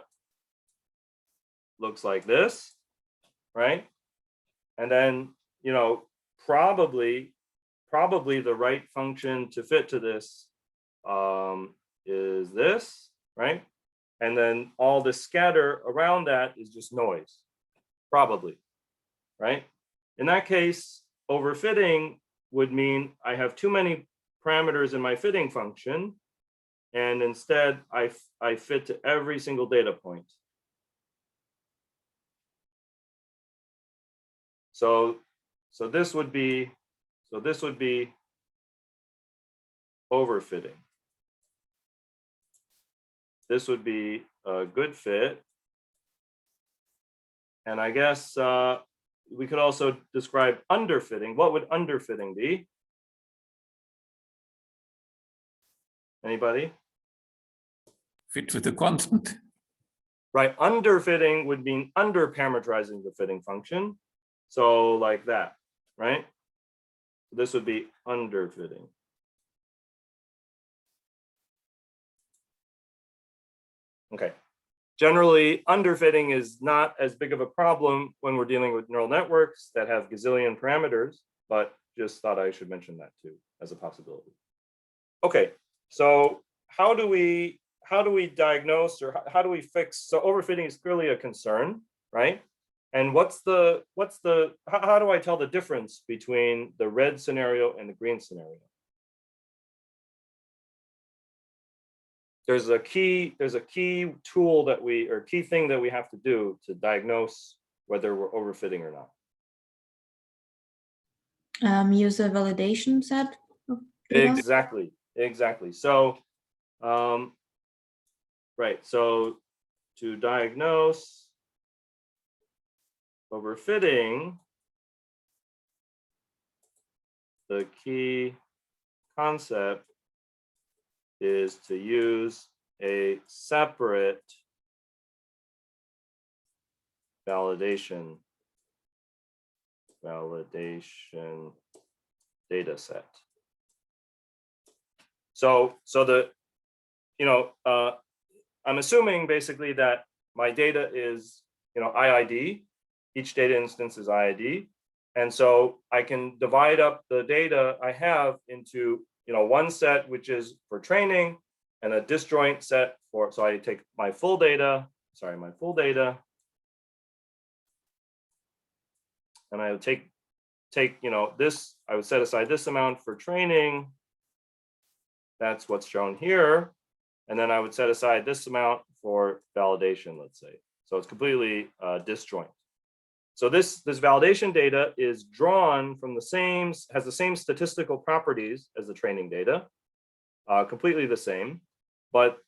looks like this, right? And then, you know, probably the right function to fit to this is this, right? And then all the scatter around that is just noise, probably, right? In that case, overfitting would mean I have too many parameters in my fitting function, and instead I fit to every single data point. So this would be overfitting. This would be a good fit. And I guess we could also describe underfitting. What would underfitting be? Anybody? Fit with a constant. Right, underfitting would mean underparameterizing the fitting function. So like that, right? This would be underfitting. Okay. Generally, underfitting is not as big of a problem when we're dealing with neural networks that have gazillion parameters, but just thought I should mention that too as a possibility. Okay, so how do we diagnose, or how do we fix? So overfitting is clearly a concern, right? And how do I tell the difference between the red scenario and the green scenario? There's a key tool that key thing that we have to do to diagnose whether we're overfitting or not. Use a validation set of data. Exactly. So, right. So to diagnose overfitting, the key concept is to use a separate validation data set. So I'm assuming basically that my data is, IID. Each data instance is IID. And so I can divide up the data I have into, one set, which is for training, and a disjoint set for, so I take my full data, and I would take, this, I would set aside this amount for training. That's what's shown here. And then I would set aside this amount for validation, let's say. So it's completely disjoint. So this validation data is drawn from has the same statistical properties as the training data, completely the same. But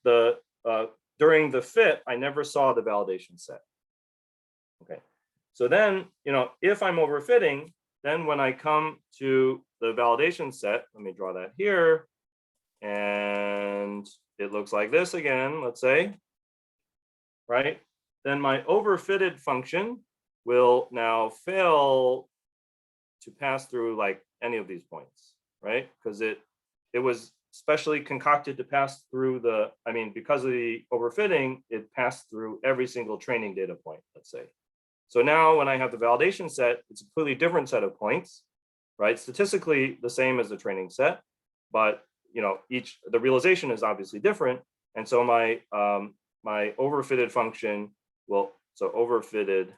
during the fit, I never saw the validation set. Okay. So then, if I'm overfitting, then when I come to the validation set, let me draw that here. And it looks like this again, let's say, right? Then my overfitted function will now fail to pass through like any of these points, right? Because it was specially concocted to pass through because of the overfitting, it passed through every single training data point, let's say. So now when I have the validation set, it's a completely different set of points, right? Statistically the same as the training set, but the realization is obviously different. And so my overfitted function will, overfitted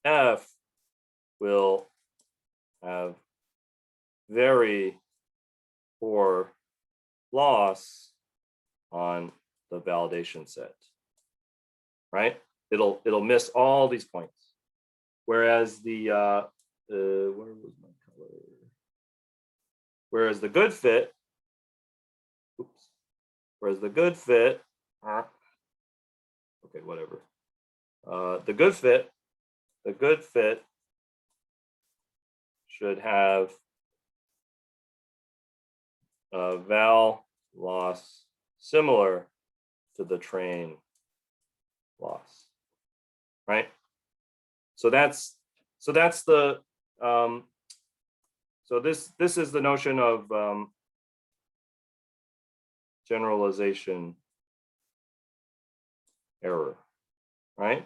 F will have very poor loss on the validation set, right? It'll miss all these points. Whereas where was my color? Whereas the good fit, okay, whatever. The good fit should have a val loss similar to the train loss, right? So that's the so this is the notion of generalization error, right?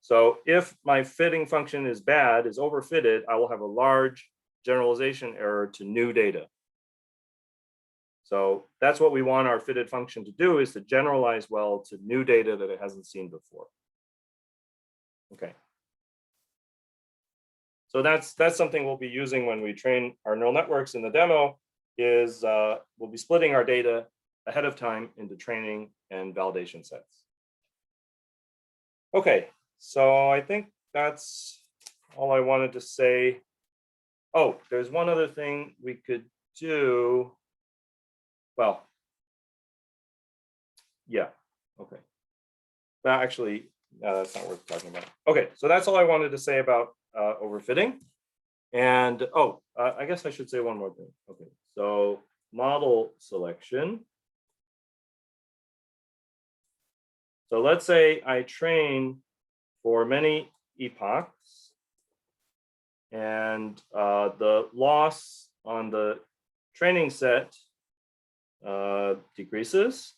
So if my fitting function is bad, is overfitted, I will have a large generalization error to new data. So that's what we want our fitted function to do, is to generalize well to new data that it hasn't seen before. Okay. So that's something we'll be using when we train our neural networks in the demo, is we'll be splitting our data ahead of time into training and validation sets. Okay, so I think that's all I wanted to say. Oh, there's one other thing we could do. Well, yeah, okay. Well, actually, no, that's not worth talking about. Okay, so that's all I wanted to say about overfitting. And I guess I should say one more thing. Okay, so model selection. So let's say I train for many epochs, and the loss on the training set decreases,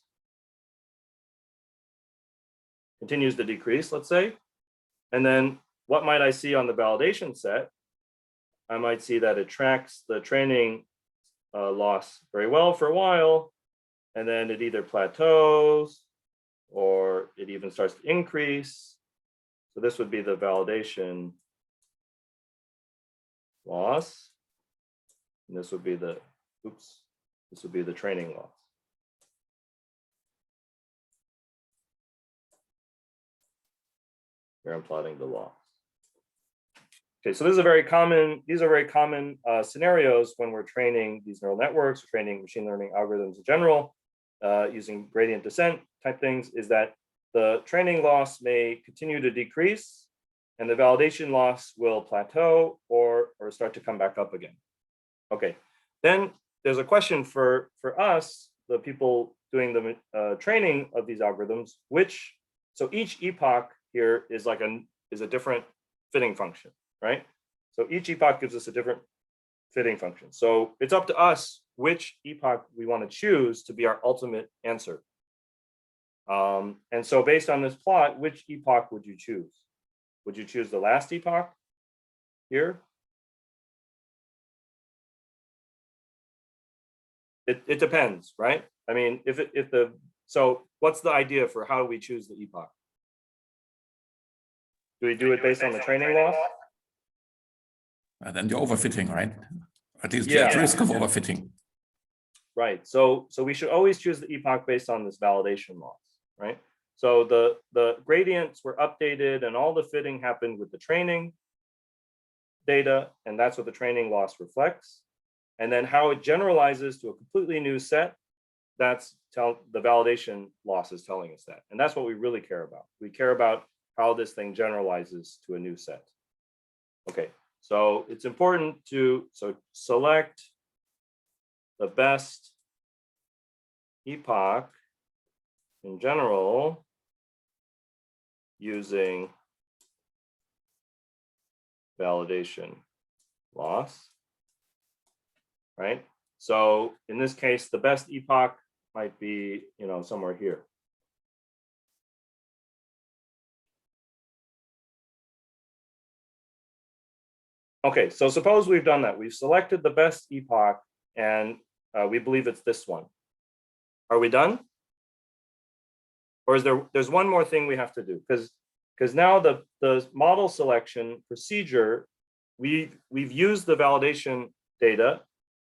continues to decrease, let's say. And then what might I see on the validation set? I might see that it tracks the training loss very well for a while, and then it either plateaus or it even starts to increase. So this would be the validation loss. And this would be the, this would be the training loss. Here I'm plotting the loss. Okay, so this is a very common, these are very common scenarios when we're training these neural networks, training machine learning algorithms in general, using gradient descent type things, is that the training loss may continue to decrease and the validation loss will plateau or start to come back up again. Okay, then there's a question for us, the people doing the training of these algorithms, which so each epoch here is like a different fitting function, right? So each epoch gives us a different fitting function. So it's up to us which epoch we want to choose to be our ultimate answer. And so based on this plot, which epoch would you choose? Would you choose the last epoch here? It depends, right? I mean, so what's the idea for how we choose the epoch? Do we do it based on the training loss? And then the overfitting, right? At least Yeah. the risk of overfitting. Right. So we should always choose the epoch based on this validation loss, right? So the gradients were updated and all the fitting happened with the training data, and that's what the training loss reflects. And then how it generalizes to a completely new set, that's the validation loss is telling us that. And that's what we really care about. We care about how this thing generalizes to a new set. Okay, so it's important to select the best epoch in general using validation loss, right? So in this case, the best epoch might be, somewhere here. Okay, so suppose we've done that. We've selected the best epoch and we believe it's this one. Are we done? Or is there's one more thing we have to do? Because now the model selection procedure, we've used the validation data,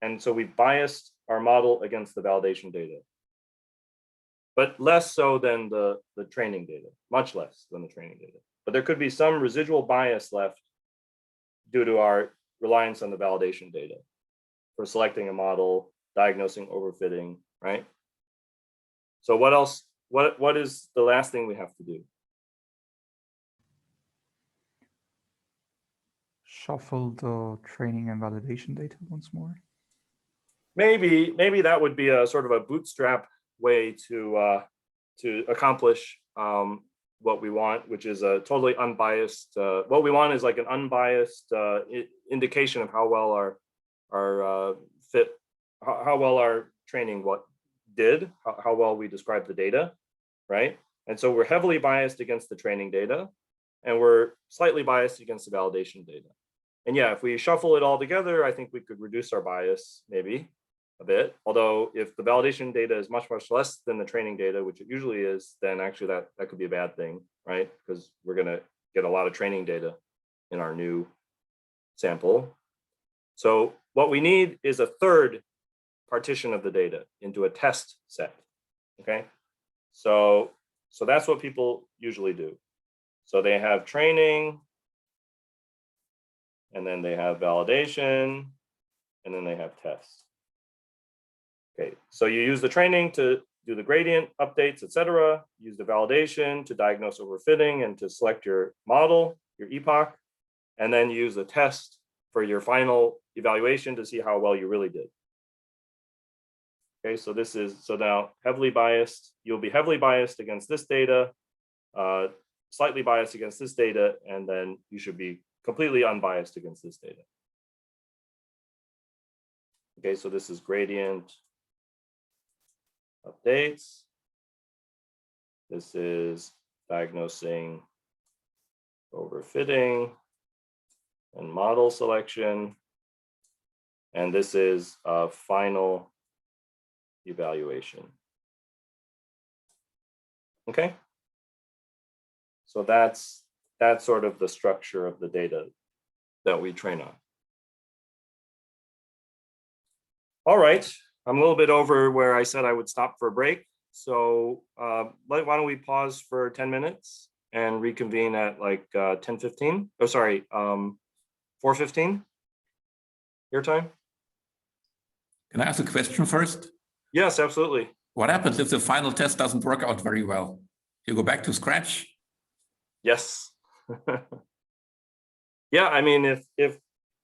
and so we biased our model against the validation data. But less so than the training data, much less than the training data. But there could be some residual bias left due to our reliance on the validation data for selecting a model, diagnosing overfitting, right? So what else? What is the last thing we have to do? Shuffle the training and validation data once more. Maybe that would be a sort of a bootstrap way to accomplish what we want, which is a totally unbiased. What we want is like an unbiased indication of how well our fit, how well our training did, how well we describe the data, right? And so we're heavily biased against the training data, and we're slightly biased against the validation data. And yeah, if we shuffle it all together, I think we could reduce our bias maybe a bit. Although if the validation data is much, much less than the training data, which it usually is, then actually that could be a bad thing, right? Because we're gonna get a lot of training data in our new sample. So what we need is a third partition of the data into a test set, okay? So that's what people usually do. So they have training, and then they have validation, and then they have tests. Okay, so you use the training to do the gradient updates, etc. Use the validation to diagnose overfitting and to select your model, your epoch, and then use the test for your final evaluation to see how well you really did. Okay, so now heavily biased. You'll be heavily biased against this data, slightly biased against this data, and then you should be completely unbiased against this data. Okay, so this is gradient updates. This is diagnosing overfitting and model selection. And this is a final evaluation. Okay. So that's sort of the structure of the data that we train on. All right, I'm a little bit over where I said I would stop for a break. So why don't we pause for 10 minutes and reconvene at like 10:15? Oh, sorry, 4:15 your time? Can I ask a question first? Yes, absolutely. What happens if the final test doesn't work out very well? You go back to scratch? Yes. Yeah, I mean,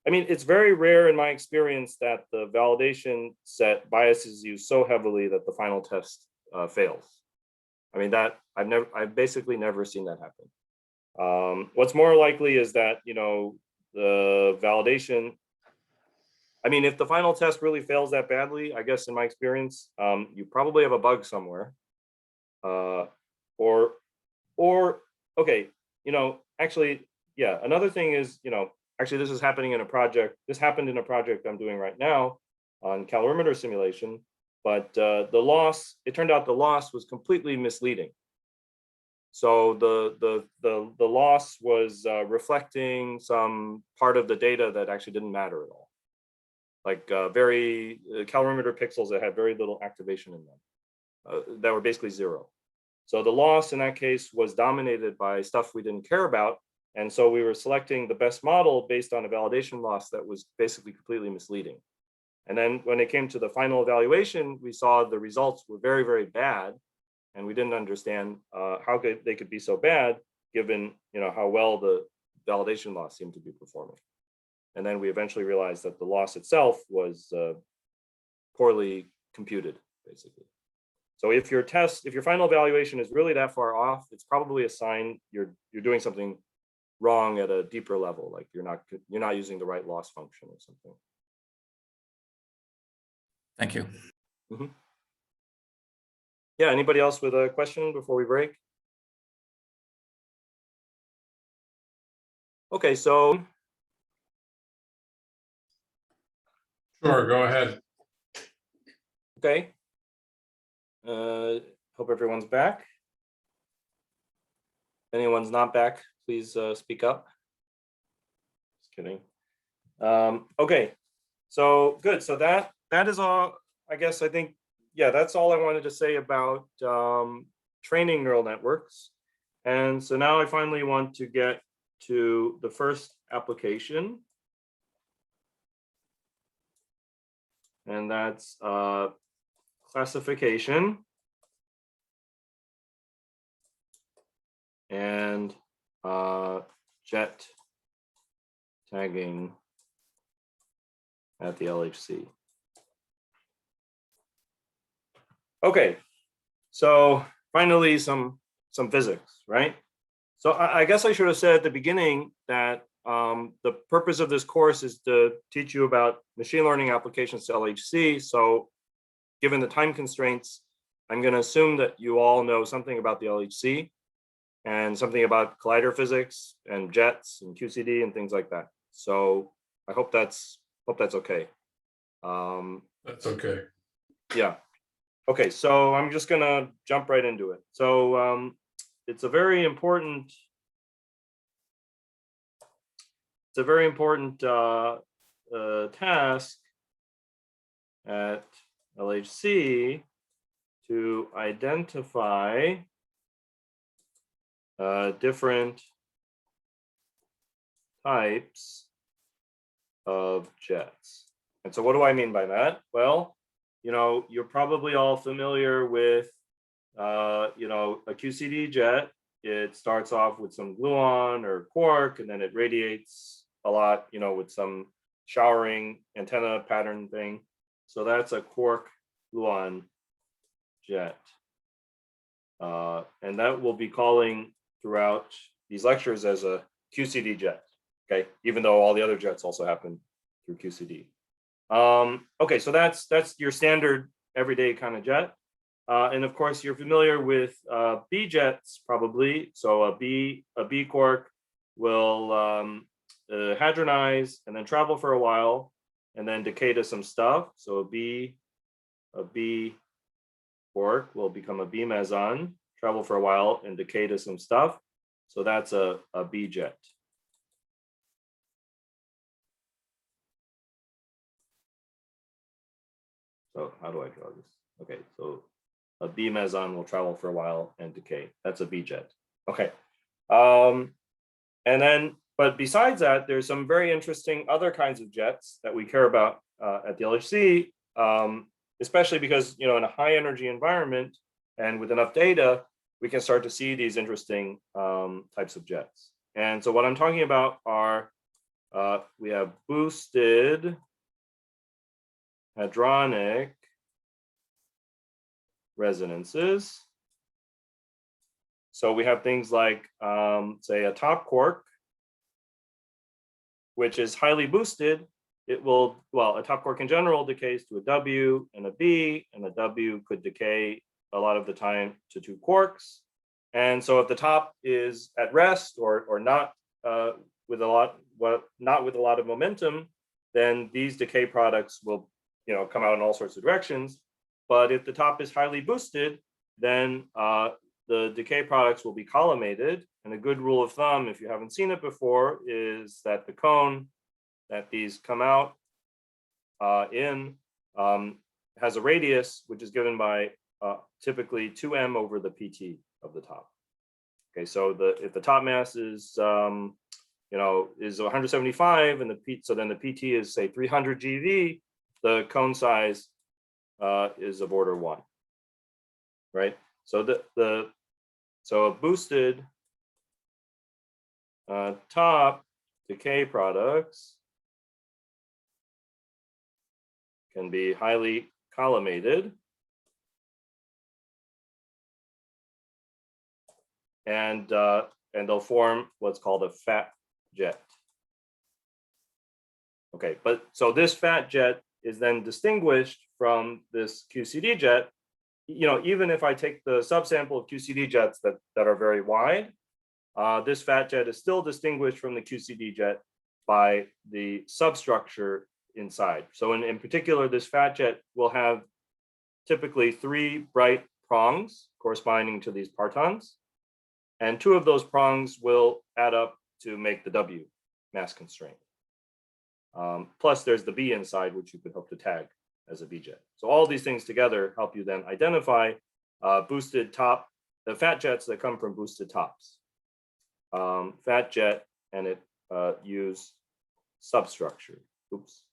it's very rare in my experience that the validation set biases you so heavily that the final test fails. I mean, that I've basically never seen that happen. What's more likely is that, you know, the validation, I mean, if the final test really fails that badly, I guess in my experience, you probably have a bug somewhere. Or okay, you know, actually, yeah, another thing is, you know, actually this is happening in a project. This happened in a project I'm doing right now on calorimeter simulation, but the loss, it turned out the loss was completely misleading. So the loss was reflecting some part of the data that actually didn't matter at all. Like calorimeter pixels that had very little activation in them, that were basically zero. So the loss in that case was dominated by stuff we didn't care about. And so we were selecting the best model based on a validation loss that was basically completely misleading. And then when it came to the final evaluation, we saw the results were very, very bad. And we didn't understand how they could be so bad, given, you know, how well the validation loss seemed to be performing. And then we eventually realized that the loss itself was poorly computed, basically. So if your final evaluation is really that far off, it's probably a sign you're doing something wrong at a deeper level, like you're not using the right loss function or something. Thank you. Mm-hmm. Yeah, anybody else with a question before we break? Okay, so. Sure, go ahead. Okay. Hope everyone's back. If anyone's not back, please speak up. Just kidding. Okay, so good. So that is all. I think, yeah, that's all I wanted to say about training neural networks. And so now I finally want to get to the first application. And that's classification and jet tagging at the LHC. Okay, so finally some physics, right? So I guess I should have said at the beginning that the purpose of this course is to teach you about machine learning applications to LHC. So given the time constraints, I'm going to assume that you all know something about the LHC and something about collider physics and jets and QCD and things like that. So I hope that's okay. That's okay. Yeah. Okay, so I'm just going to jump right into it. So it's a very important task at LHC to identify different types of jets. And so what do I mean by that? Well, you know, you're probably all familiar with, you know, a QCD jet. It starts off with some gluon or quark, and then it radiates a lot, you know, with some showering antenna pattern thing. So that's a quark gluon jet. And that we'll be calling throughout these lectures as a QCD jet, okay? Even though all the other jets also happen through QCD. Okay, so that's your standard everyday kind of jet. And of course, you're familiar with B jets probably. So a B quark will hadronize and then travel for a while and then decay to some stuff. So a B quark will become a B meson, travel for a while and decay to some stuff. So that's a B jet. So how do I draw this? Okay, so a B meson will travel for a while and decay. That's a B jet. Okay. And then, but besides that, there's some very interesting other kinds of jets that we care about at the LHC, especially because, you know, in a high energy environment and with enough data, we can start to see these interesting types of jets. And so what I'm talking about are, we have boosted hadronic resonances So we have things like, say, a top quark, which is highly boosted. It will, well, a top quark in general decays to a W and a B, and a W could decay a lot of the time to 2 quarks. And so if the top is at rest or not with a lot of momentum, then these decay products will, come out in all sorts of directions. But if the top is highly boosted, then the decay products will be collimated. And a good rule of thumb, if you haven't seen it before, is that the cone that these come out in has a radius, which is given by typically 2m over the PT of the top. Okay, so if the top mass is is 175, and so then the PT is, say, 300 GeV, the cone size is of order 1, right? So so a boosted top decay products can be highly collimated, and they'll form what's called a fat jet. Okay, but so this fat jet is then distinguished from this QCD jet. Even if I take the subsample of QCD jets that are very wide, this fat jet is still distinguished from the QCD jet by the substructure inside. So in particular, this fat jet will have typically 3 bright prongs corresponding to these partons, and 2 of those prongs will add up to make the W mass constraint. Plus there's the B inside, which you could hope to tag as a B jet. So all these things together help you then identify the fat jets that come from boosted tops. Fat jet, and it use substructure. Oops.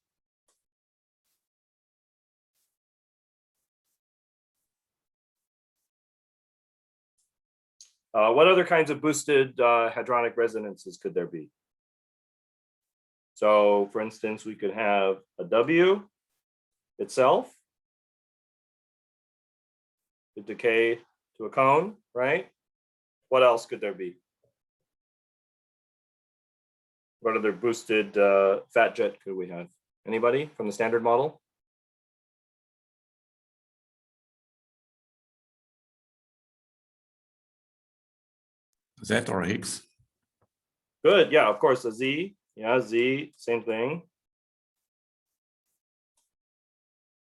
What other kinds of boosted hadronic resonances could there be? So for instance, we could have a W itself. Could decay to a cone, right? What else could there be? What other boosted fat jet could we have? Anybody from the standard model? Z or Higgs? Good, yeah, of course, a Z. Yeah, Z, same thing.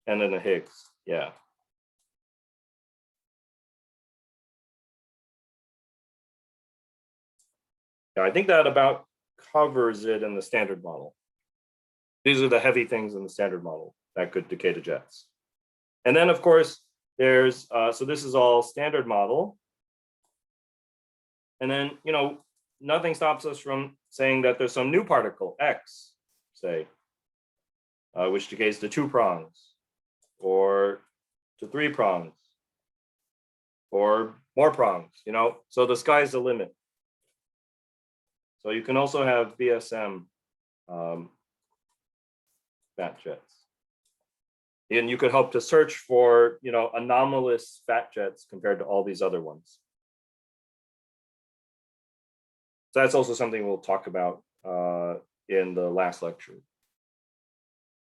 And then a Higgs, yeah. Yeah, I think that about covers it in the standard model. These are the heavy things in the standard model that could decay to jets. And then, of course, there's, so this is all standard model. And then, nothing stops us from saying that there's some new particle, X, say, which decays to 2 prongs, or to 3 prongs, or more prongs, so the sky's the limit. So you can also have BSM fat jets. And you could hope to search for, anomalous fat jets compared to all these other ones. So that's also something we'll talk about in the last lecture.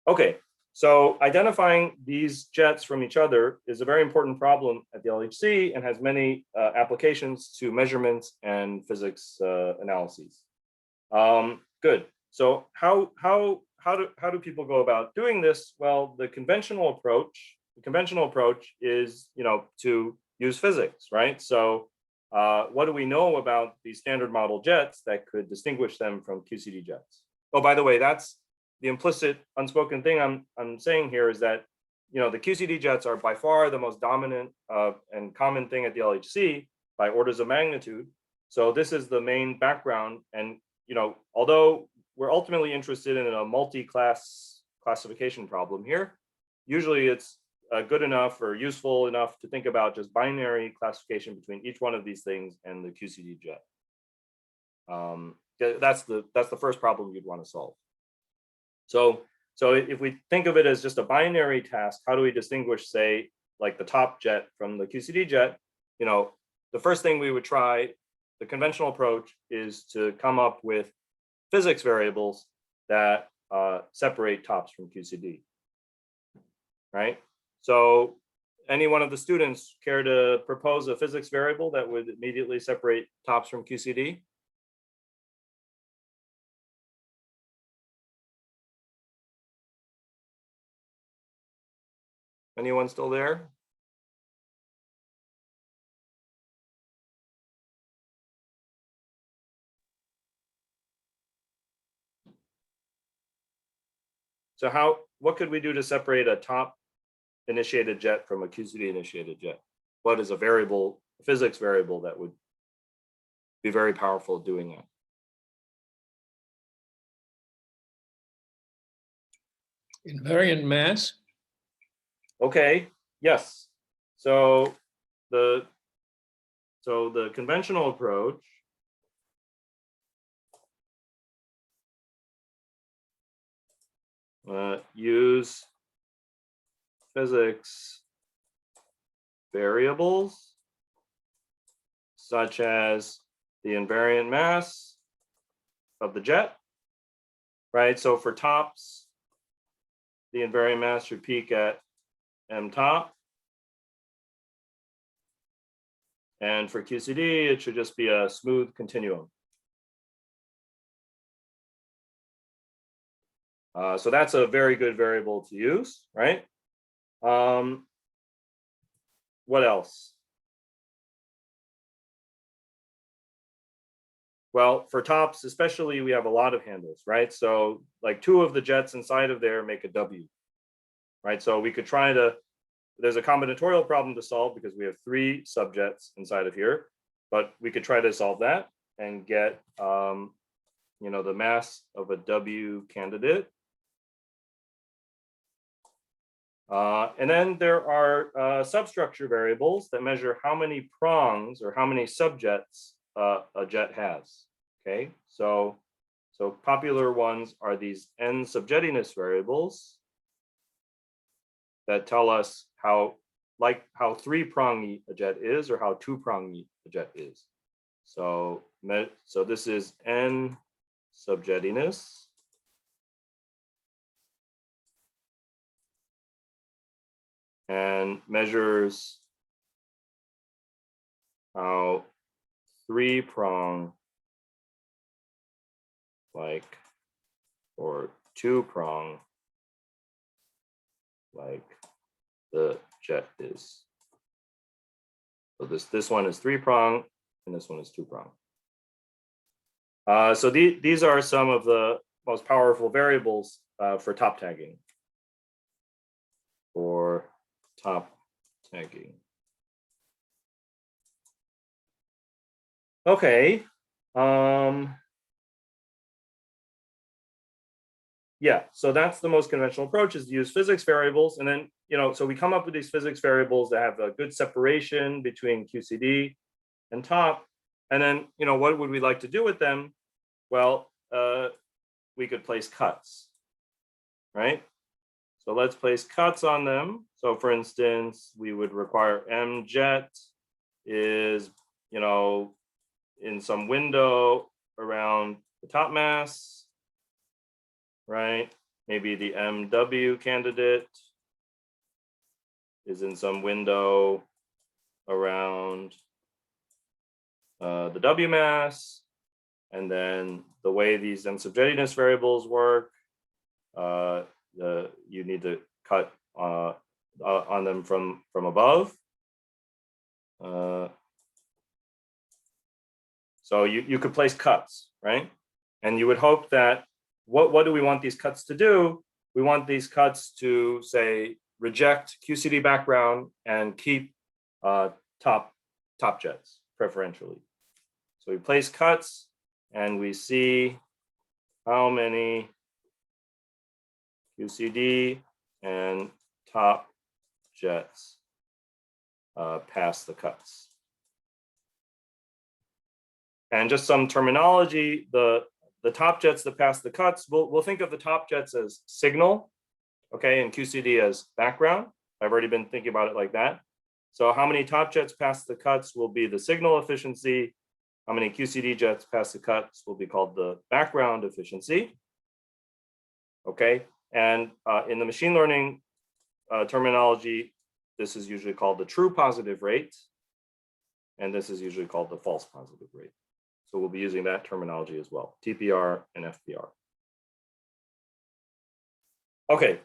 Okay, so identifying these jets from each other is a very important problem at the LHC and has many applications to measurements and physics analyses. Good. So how do people go about doing this? Well, the conventional approach is, to use physics, right? So what do we know about these standard model jets that could distinguish them from QCD jets? Oh, by the way, that's the implicit unspoken thing I'm saying here, is that, the QCD jets are by far the most dominant and common thing at the LHC by orders of magnitude. So this is the main background. And, although we're ultimately interested in a multi-class classification problem here, usually it's good enough or useful enough to think about just binary classification between each one of these things and the QCD jet. That's the first problem you'd want to solve. So if we think of it as just a binary task, how do we distinguish, say, like the top jet from the QCD jet? the first thing we would try, the conventional approach is to come up with physics variables that separate tops from QCD, right? So any one of the students care to propose a physics variable that would immediately separate tops from QCD? Anyone still there? So what could we do to separate a top initiated jet from a QCD initiated jet? What is a variable, a physics variable that would be very powerful at doing that? Invariant mass. Okay, yes. So the conventional approach use physics variables such as the invariant mass of the jet, right? So for tops, the invariant mass should peak at m top. And for QCD, it should just be a smooth continuum. So that's a very good variable to use, right? What else? Well, for tops, especially, we have a lot of handles, right? So like 2 of the jets inside of there make a W, right? So we could try to, there's a combinatorial problem to solve because we have 3 subjets inside of here, but we could try to solve that and get, the mass of a W candidate. And then there are substructure variables that measure how many prongs or how many subjets a jet has. Okay, so popular ones are these n subjettiness variables that tell us how 3-prongy a jet is or how 2-prongy a jet is. So this is n subjettiness. And measures how 3-prong or 2-prong the jet is. So this one is 3-prong and this one is 2-prong. So these are some of the most powerful variables for top tagging. Okay. Yeah, so that's the most conventional approach, is to use physics variables. And then, so we come up with these physics variables that have a good separation between QCD and top. And then, what would we like to do with them? Well, we could place cuts, right? So let's place cuts on them. So for instance, we would require M jet is, in some window around the top mass, right? Maybe the MW candidate is in some window around the W mass. And then the way these n subjettiness variables work, you need to cut on them from above. So you could place cuts, right? And you would hope that, what do we want these cuts to do? We want these cuts to, say, reject QCD background and keep top jets preferentially. So we place cuts and we see how many QCD and top jets pass the cuts. And just some terminology, the top jets that pass the cuts, we'll think of the top jets as signal, okay, and QCD as background. I've already been thinking about it like that. So how many top jets pass the cuts will be the signal efficiency. How many QCD jets pass the cuts will be called the background efficiency. Okay, and in the machine learning terminology, this is usually called the true positive rate, and this is usually called the false positive rate. So we'll be using that terminology as well, TPR and FPR. Okay,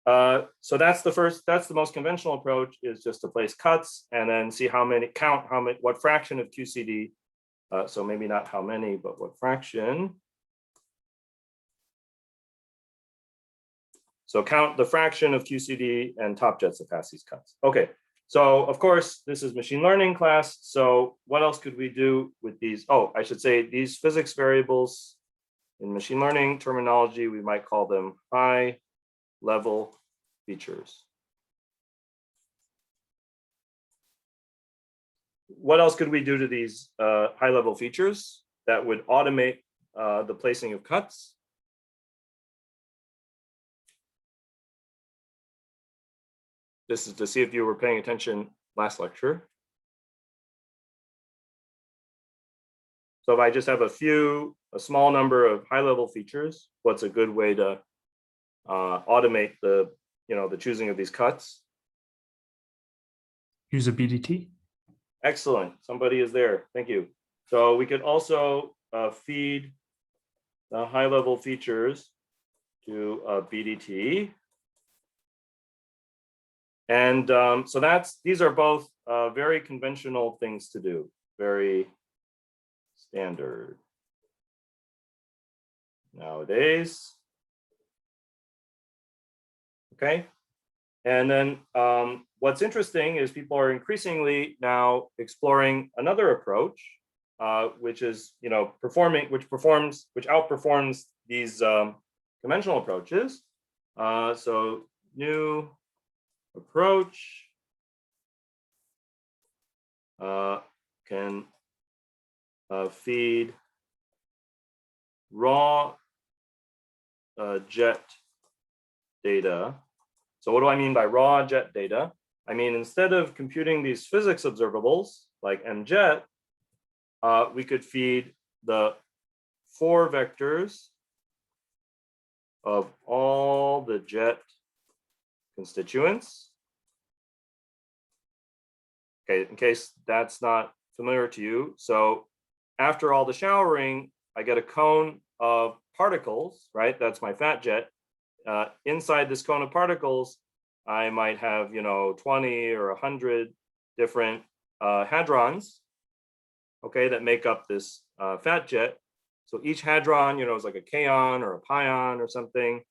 so that's the most conventional approach, is just to place cuts and then see what fraction of QCD, so maybe not how many, but what fraction. So count the fraction of QCD and top jets that pass these cuts. Okay, so of course, this is machine learning class. So what else could we do with these? Oh, I should say these physics variables in machine learning terminology, we might call them high level features. What else could we do to these high level features that would automate the placing of cuts? This is to see if you were paying attention last lecture. So if I just have a small number of high level features, what's a good way to automate the choosing of these cuts? Use a BDT. Excellent, somebody is there, thank you. So we could also feed the high level features to BDT. And so these are both very conventional things to do, very standard nowadays. Okay, and then what's interesting is people are increasingly now exploring another approach, which is which outperforms these conventional approaches. So new approach can feed raw jet data. So what do I mean by raw jet data? I mean, instead of computing these physics observables like mjet, we could feed the 4 vectors of all the jet constituents. Okay, in case that's not familiar to you. So after all the showering, I get a cone of particles, right? That's my fat jet. Inside this cone of particles, I might have 20 or 100 different hadrons, okay, that make up this fat jet. So each hadron, is like a kaon or a pion or something,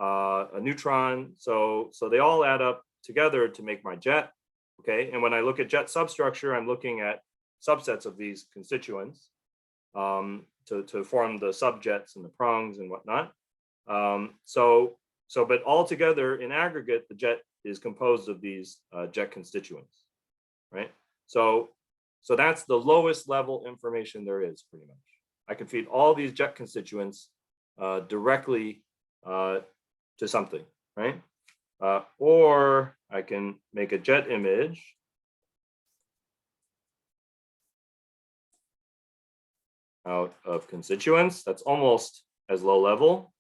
a neutron. So they all add up together to make my jet, okay? And when I look at jet substructure, I'm looking at subsets of these constituents to form the subjets and the prongs and whatnot. But all together in aggregate, the jet is composed of these jet constituents, right? So that's the lowest level information there is, pretty much. I can feed all these jet constituents directly to something, right? Or I can make a jet image out of constituents. That's almost as low level.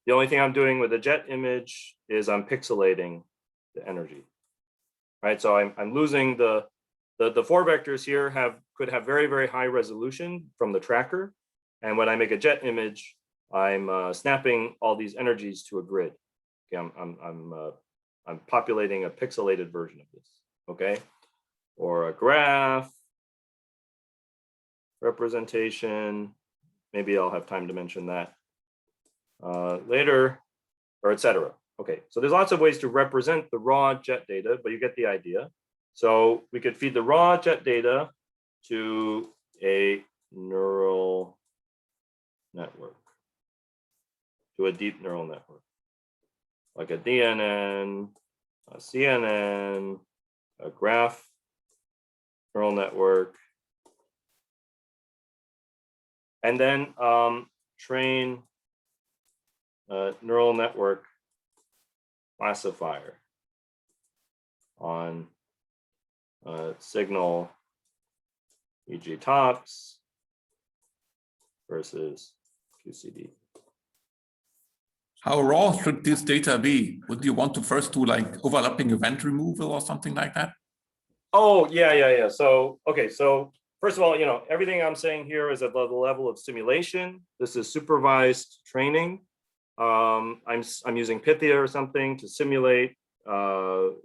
The only thing I'm doing with a jet image is I'm pixelating the energy, right? So I'm losing the 4 vectors here could have very, very high resolution from the tracker. And when I make a jet image, I'm snapping all these energies to a grid. Okay, I'm populating a pixelated version of this, okay? Or a graph representation. Maybe I'll have time to mention that later, or etc. Okay, so there's lots of ways to represent the raw jet data, but you get the idea. So we could feed the raw jet data to a neural network, to a deep neural network, like a DNN, a CNN, a graph neural network, and then train a neural network classifier. on signal, e.g. tops versus QCD. How raw should this data be? Would you want to first do like overlapping event removal or something like that? Oh, yeah. So, okay, so first of all, everything I'm saying here is at the level of simulation. This is supervised training. I'm using Pythia or something to simulate, top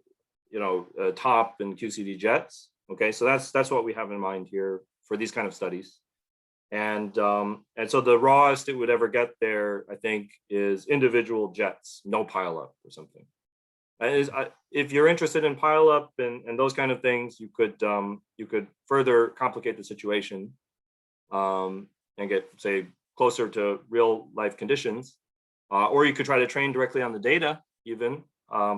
and QCD jets. Okay, so that's what we have in mind here for these kind of studies. And so the rawest it would ever get there, I think, is individual jets, no pileup or something. If you're interested in pileup and those kind of things, you could further complicate the situation and get, say, closer to real life conditions, or you could try to train directly on the data. Even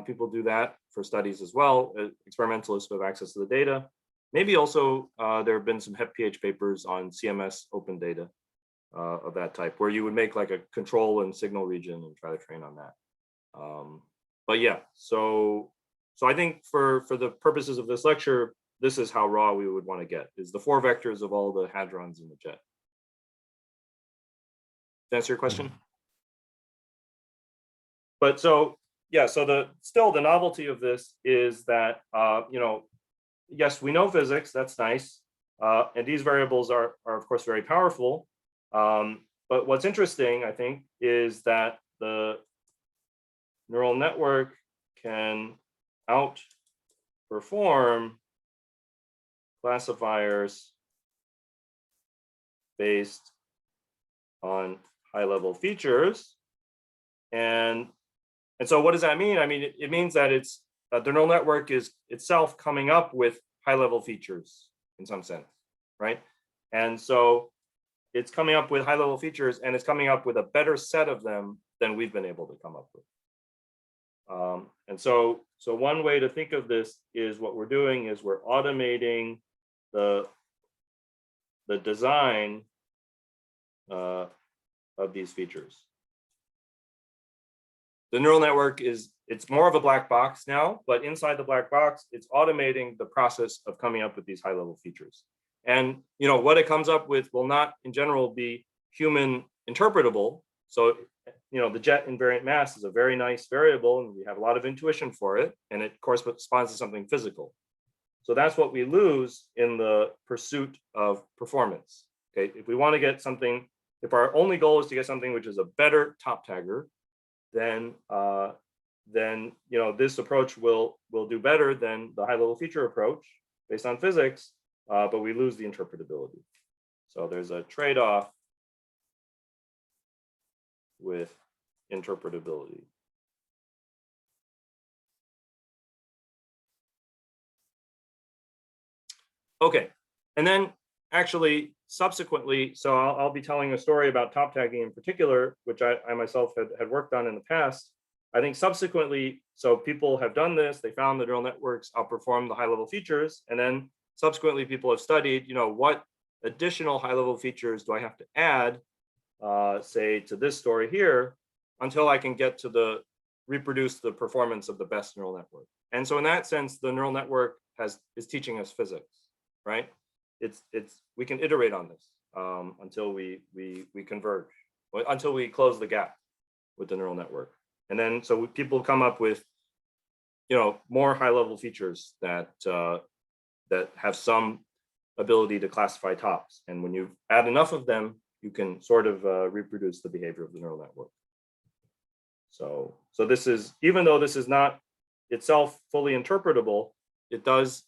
people do that for studies as well. Experimentalists who have access to the data. Maybe also there have been some HepPH papers on CMS open data of that type, where you would make like a control and signal region and try to train on that. But yeah, so I think for the purposes of this lecture, this is how raw we would want to get, is the 4 vectors of all the hadrons in the jet. To answer your question? But so, yeah, so the novelty of this is that, yes, we know physics, that's nice. And these variables are of course very powerful. But what's interesting, I think, is that the neural network can outperform classifiers based on high-level features. And so what does that mean? I mean, it means that it's the neural network is itself coming up with high-level features in some sense, right? And so it's coming up with high-level features, and it's coming up with a better set of them than we've been able to come up with. And so one way to think of this is what we're doing is we're automating the design of these features. The neural network it's more of a black box now, but inside the black box, it's automating the process of coming up with these high-level features. And what it comes up with will not in general be human interpretable. So the jet invariant mass is a very nice variable, and we have a lot of intuition for it, and it corresponds to something physical. So that's what we lose in the pursuit of performance. Okay, if we want to get something, if our only goal is to get something which is a better top tagger, then this approach will do better than the high-level feature approach based on physics, but we lose the interpretability. So there's a trade-off with interpretability. Okay, and then actually subsequently, so I'll be telling a story about top tagging in particular, which I myself had worked on in the past. I think subsequently, so people have done this, they found the neural networks outperform the high-level features, and then subsequently people have studied, what additional high-level features do I have to add, say to this story here, until I can get to reproduce the performance of the best neural network. And so in that sense, the neural network is teaching us physics, right? We can iterate on this until we converge, until we close the gap with the neural network. And then so people come up with more high-level features that have some ability to classify tops. And when you add enough of them, you can sort of reproduce the behavior of the neural network. So this is, even though this is not itself fully interpretable, it does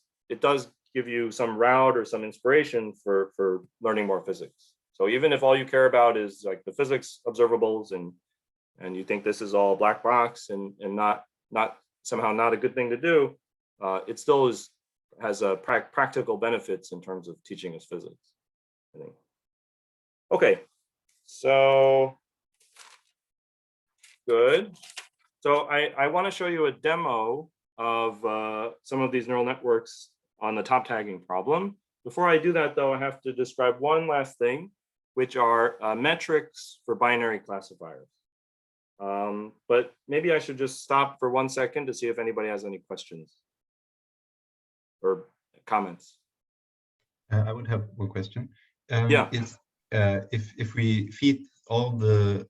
give you some route or some inspiration for learning more physics. So even if all you care about is like the physics observables and you think this is all black box and not somehow not a good thing to do, it still has a practical benefits in terms of teaching us physics, I think. Okay, so good. So I want to show you a demo of some of these neural networks on the top tagging problem. Before I do that, though, I have to describe one last thing, which are metrics for binary classifiers. But maybe I should just stop for 1 second to see if anybody has any questions. or comments? I would have one question. Yeah. If we feed all the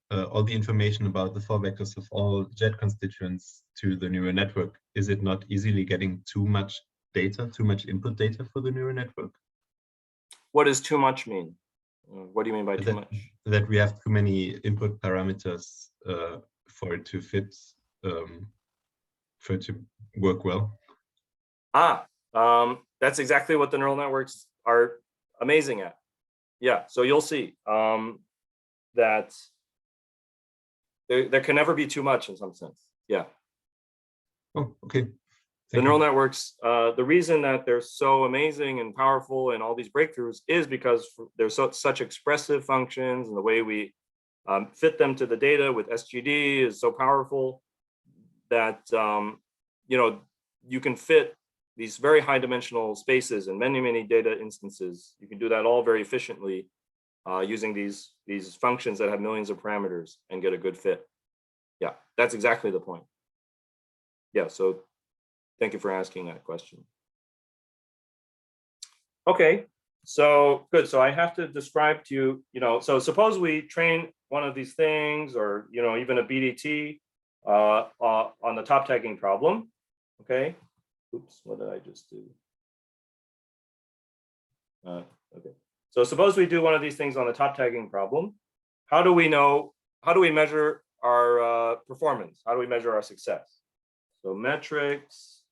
information about the 4 vectors of all jet constituents to the neural network, is it not easily getting too much data, too much input data for the neural network? What does too much mean? What do you mean by too much? That we have too many input parameters for it to fit, for it to work well. That's exactly what the neural networks are amazing at. Yeah, so you'll see that there can never be too much in some sense. Yeah. Oh, okay. The neural networks, the reason that they're so amazing and powerful and all these breakthroughs is because they're such expressive functions, and the way we fit them to the data with SGD is so powerful that you can fit these very high dimensional spaces and many data instances. You can do that all very efficiently using these functions that have millions of parameters and get a good fit. Yeah, that's exactly the point. Yeah, so thank you for asking that question. Okay, so good. So I have to describe to you, so suppose we train one of these things, or even a BDT on the top tagging problem. Okay. Oops, what did I just do? Okay. So suppose we do one of these things on the top tagging problem. How do we measure our performance? How do we measure our success? So metrics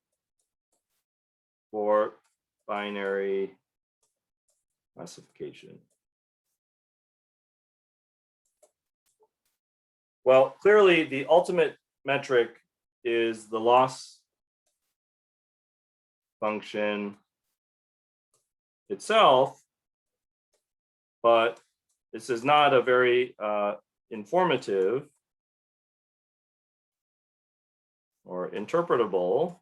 for binary classification. Well, clearly the ultimate metric is the loss function itself, but this is not a very informative or interpretable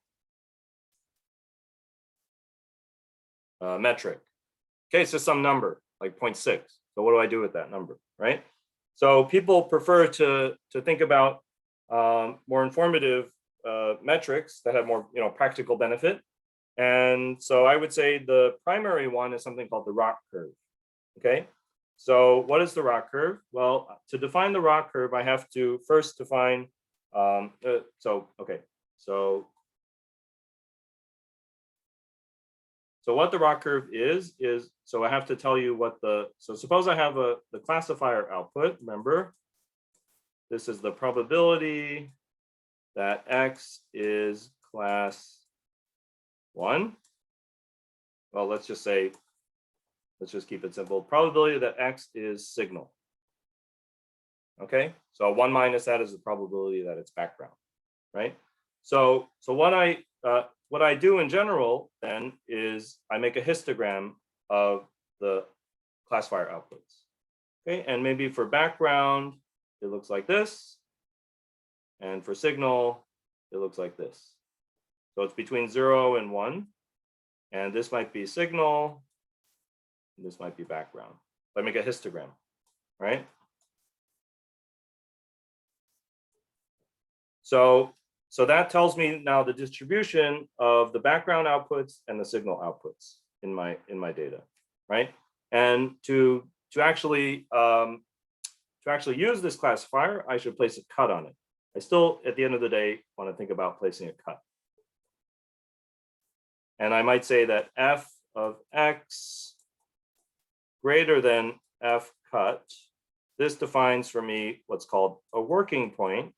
metric. Okay, it's just some number like 0.6. So what do I do with that number, right? So people prefer to think about more informative metrics that have more practical benefit. And so I would say the primary one is something called the ROC curve. Okay, so what is the ROC curve? Well, to define the ROC curve, I have to first define. So what the ROC curve is so I have to tell you what so suppose I have the classifier output. Remember, this is the probability that X is class 1. Well, let's just keep it simple. Probability that X is signal. Okay, so 1 minus that is the probability that it's background, right? So what I do in general then is I make a histogram of the classifier outputs. Okay, and maybe for background it looks like this, and for signal it looks like this. So it's between 0 and 1, and this might be signal, and this might be background. So I make a histogram, right? So that tells me now the distribution of the background outputs and the signal outputs in my data, right? And to actually use this classifier, I should place a cut on it. I still, at the end of the day, want to think about placing a cut. And I might say that f of x greater than f cut. This defines for me what's called a working point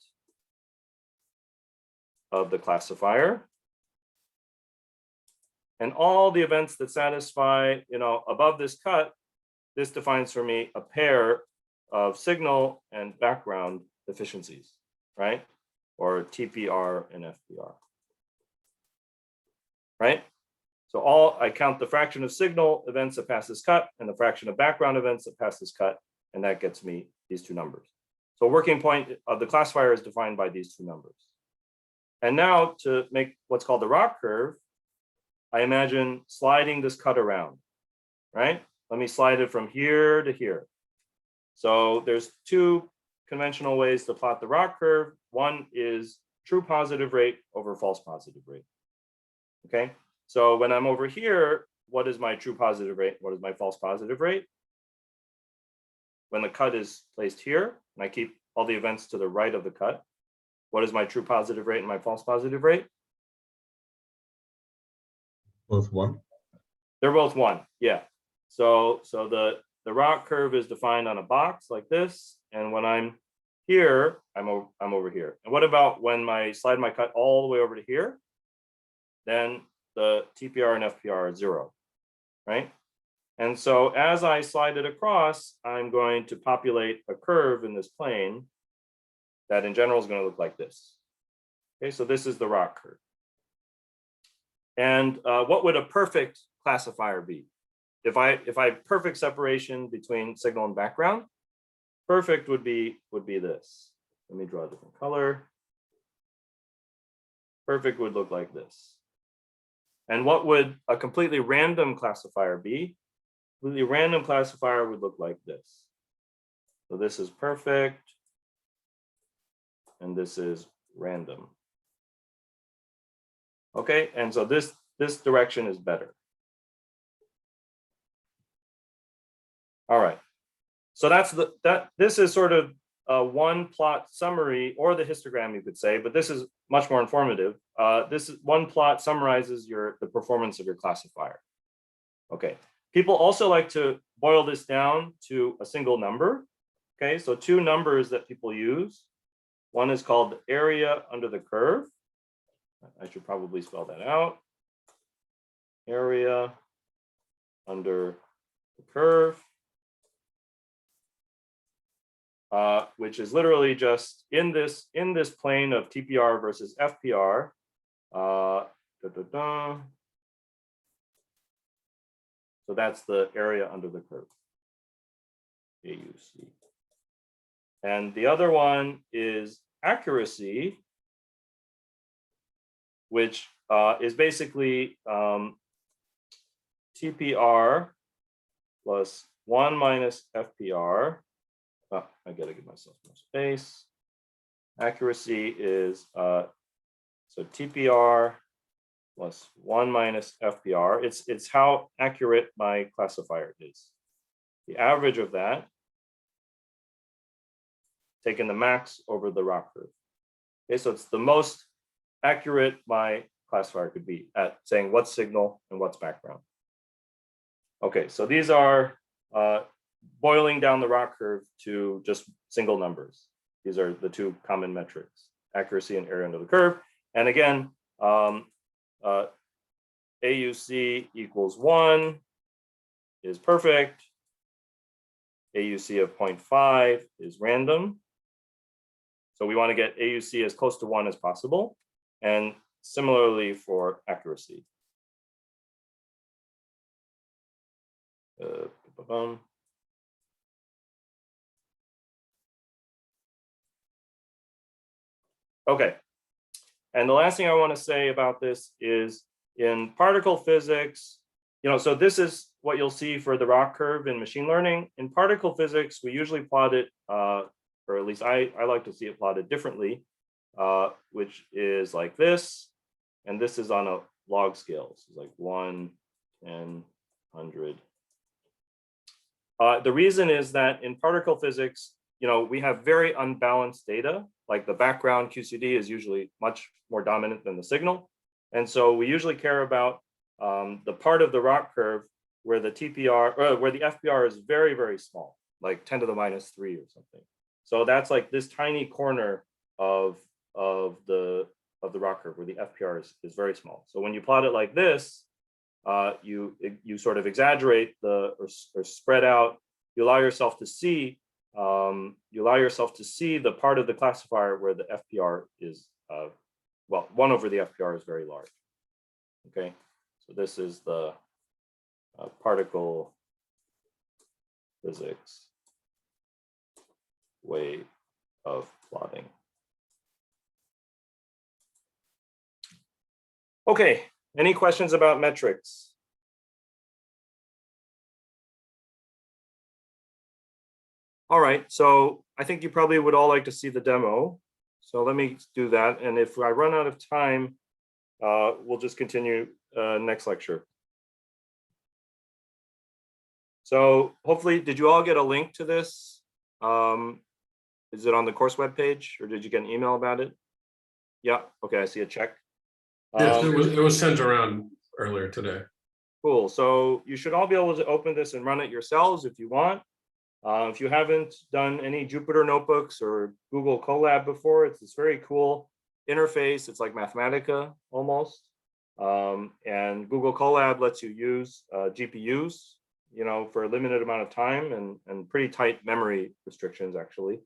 of the classifier. And all the events that satisfy, above this cut, this defines for me a pair of signal and background efficiencies, right? Or TPR and FPR, right? So I count the fraction of signal events that pass this cut and the fraction of background events that pass this cut, and that gets me these two numbers. So working point of the classifier is defined by these two numbers. And now to make what's called the ROC curve, I imagine sliding this cut around, right? Let me slide it from here to here. So there's two conventional ways to plot the ROC curve. One is true positive rate over false positive rate. Okay, So when I'm over here, what is my true positive rate? What is my false positive rate? When the cut is placed here, and I keep all the events to the right of the cut, what is my true positive rate and my false positive rate? Both 1. They're both 1, yeah. So the rock curve is defined on a box like this, and when I'm here, I'm over here. And what about when I slide my cut all the way over to here? Then the TPR and FPR are 0, right? And so as I slide it across, I'm going to populate a curve in this plane that in general is going to look like this. Okay, so this is the rock curve. And what would a perfect classifier be? If I have perfect separation between signal and background, perfect would be this. Let me draw a different color. Perfect would look like this. And what would a completely random classifier be? Completely random classifier would look like this. So this is perfect, and this is random. Okay, and so this direction is better. All right, so this is sort of a one plot summary, or the histogram you could say, but this is much more informative. This is one plot summarizes the performance of your classifier. Okay, people also like to boil this down to a single number. Okay, so 2 numbers that people use. One is called the area under the curve. I should probably spell that out. Area under the curve, which is literally just in this plane of TPR versus FPR. So that's the area under the curve, AUC. And the other one is accuracy, which is basically TPR plus 1 minus FPR. Oh, I gotta give myself more space. Accuracy is so TPR plus 1 minus FPR. It's how accurate my classifier is. The average of that, taking the max over the rock curve. Okay, so it's the most accurate my classifier could be at saying what's signal and what's background. Okay, so these are boiling down the rock curve to just single numbers. These are the 2 common metrics, accuracy and area under the curve. And again, AUC equals 1 is perfect. AUC of 0.5 is random. So we want to get AUC as close to 1 as possible. And similarly for accuracy. Okay. And the last thing I want to say about this is in particle physics, so this is what you'll see for the rock curve in machine learning. In particle physics, we usually plot it, or at least I like to see it plotted differently, which is like this. And this is on a log scale. So it's like 1, 10, 100. The reason is that in particle physics, we have very unbalanced data. Like the background QCD is usually much more dominant than the signal. And so we usually care about the part of the rock curve where the TPR, or where the FPR is very, very small, like 10 to the minus 3 or something. So that's like this tiny corner of the rock curve where the FPR is very small. So when you plot it like this, you sort of exaggerate or spread out. You allow yourself to see the part of the classifier where the FPR is 1 over the FPR is very large. Okay, so this is the particle physics way of plotting. Okay, any questions about metrics? All right, so I think you probably would all like to see the demo. So let me do that. And if I run out of time, we'll just continue next lecture. So hopefully, did you all get a link to this? Is it on the course webpage, or did you get an email about it? Yeah, okay, I see a check. Yes, it was sent around earlier today. Cool, so you should all be able to open this and run it yourselves if you want. If you haven't done any Jupyter notebooks or Google Colab before, it's this very cool interface. It's like Mathematica almost. And Google Colab lets you use GPUs, you know, for a limited amount of time and pretty tight memory restrictions actually.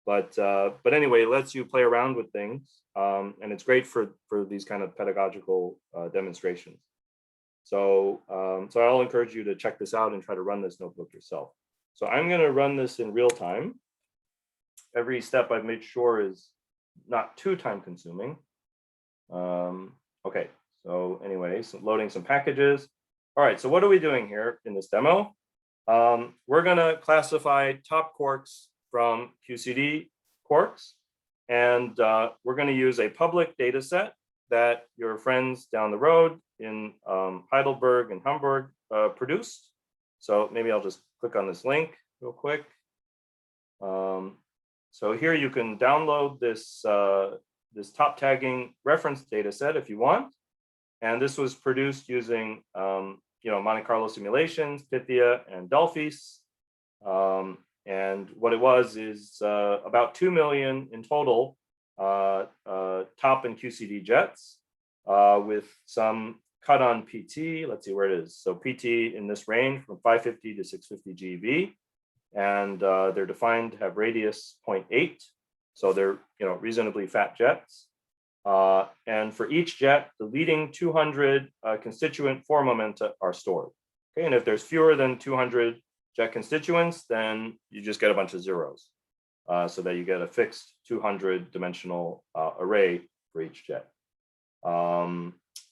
But anyway, it lets you play around with things, and it's great for these kind of pedagogical demonstrations. So I'll encourage you to check this out and try to run this notebook yourself. So I'm going to run this in real time. Every step I've made sure is not too time consuming. Okay, so anyway, so loading some packages. All right, so what are we doing here in this demo? We're going to classify top quarks from QCD quarks, and we're going to use a public data set that your friends down the road in Heidelberg and Hamburg produced. So maybe I'll just click on this link real quick. So here you can download this, this top tagging reference data set if you want. And this was produced using you know, Monte Carlo simulations, Pythia and Delphis. And what it was is about 2 million in total top and QCD jets with some cut on PT. Let's see where it is. So PT in this range from 550 to 650 GeV, and they're defined to have radius 0.8. So they're, you know, reasonably fat jets. And for each jet, the leading 200 constituent form momenta are stored. Okay, and if there's fewer than 200 jet constituents, then you just get a bunch of zeros, so that you get a fixed 200 dimensional array for each jet.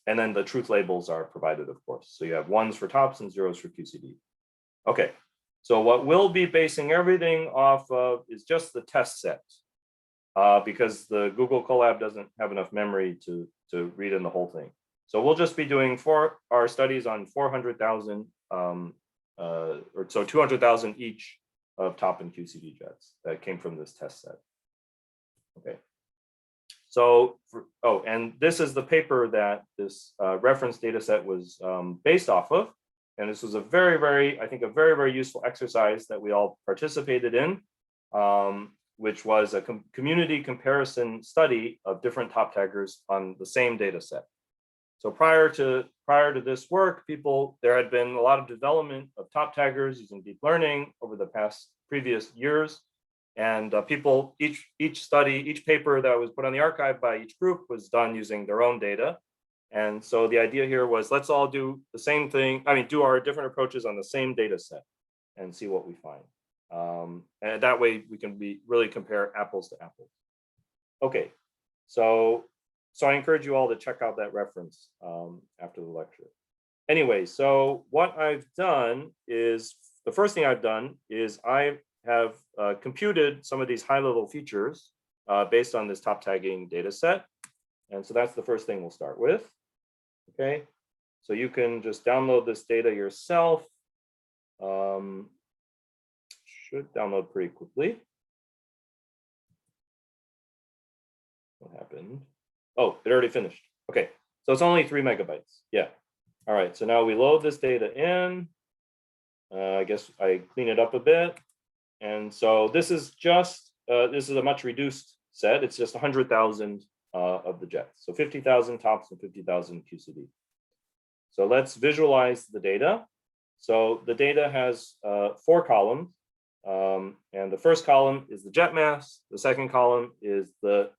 And then the truth labels are provided, of course. So you have ones for tops and zeros for QCD. Okay, so what we'll be basing everything off of is just the test set, because the Google Colab doesn't have enough memory to read in the whole thing. So we'll just be doing for our studies on 400,000, or so 200,000 each of top and QCD jets that came from this test set. Okay. So, and this is the paper that this reference data set was based off of. And this was a very, I think a very useful exercise that we all participated in, which was a community comparison study of different top taggers on the same data set. So prior to this work, there had been a lot of development of top taggers using deep learning over the previous years. And each paper that was put on the archive by each group was done using their own data. And so the idea here was, let's all do the same thing. I mean, do our different approaches on the same data set and see what we find. And that way we can really compare apples to apples. Okay, so I encourage you all to check out that reference after the lecture. Anyway, so what I've done is, the first thing I've done is I have computed some of these high-level features based on this top tagging data set. And so that's the first thing we'll start with. Okay, so you can just download this data yourself. Should download pretty quickly. What happened? Oh, it already finished. Okay, so it's only 3 megabytes. Yeah. All right, so now we load this data in. I guess I clean it up a bit. And so this is just, this is a much reduced set. It's just 100,000 of the jets. So 50,000 tops and 50,000 QCD. So let's visualize the data. So the data has 4 columns. And the first column is the jet mass. The second column is the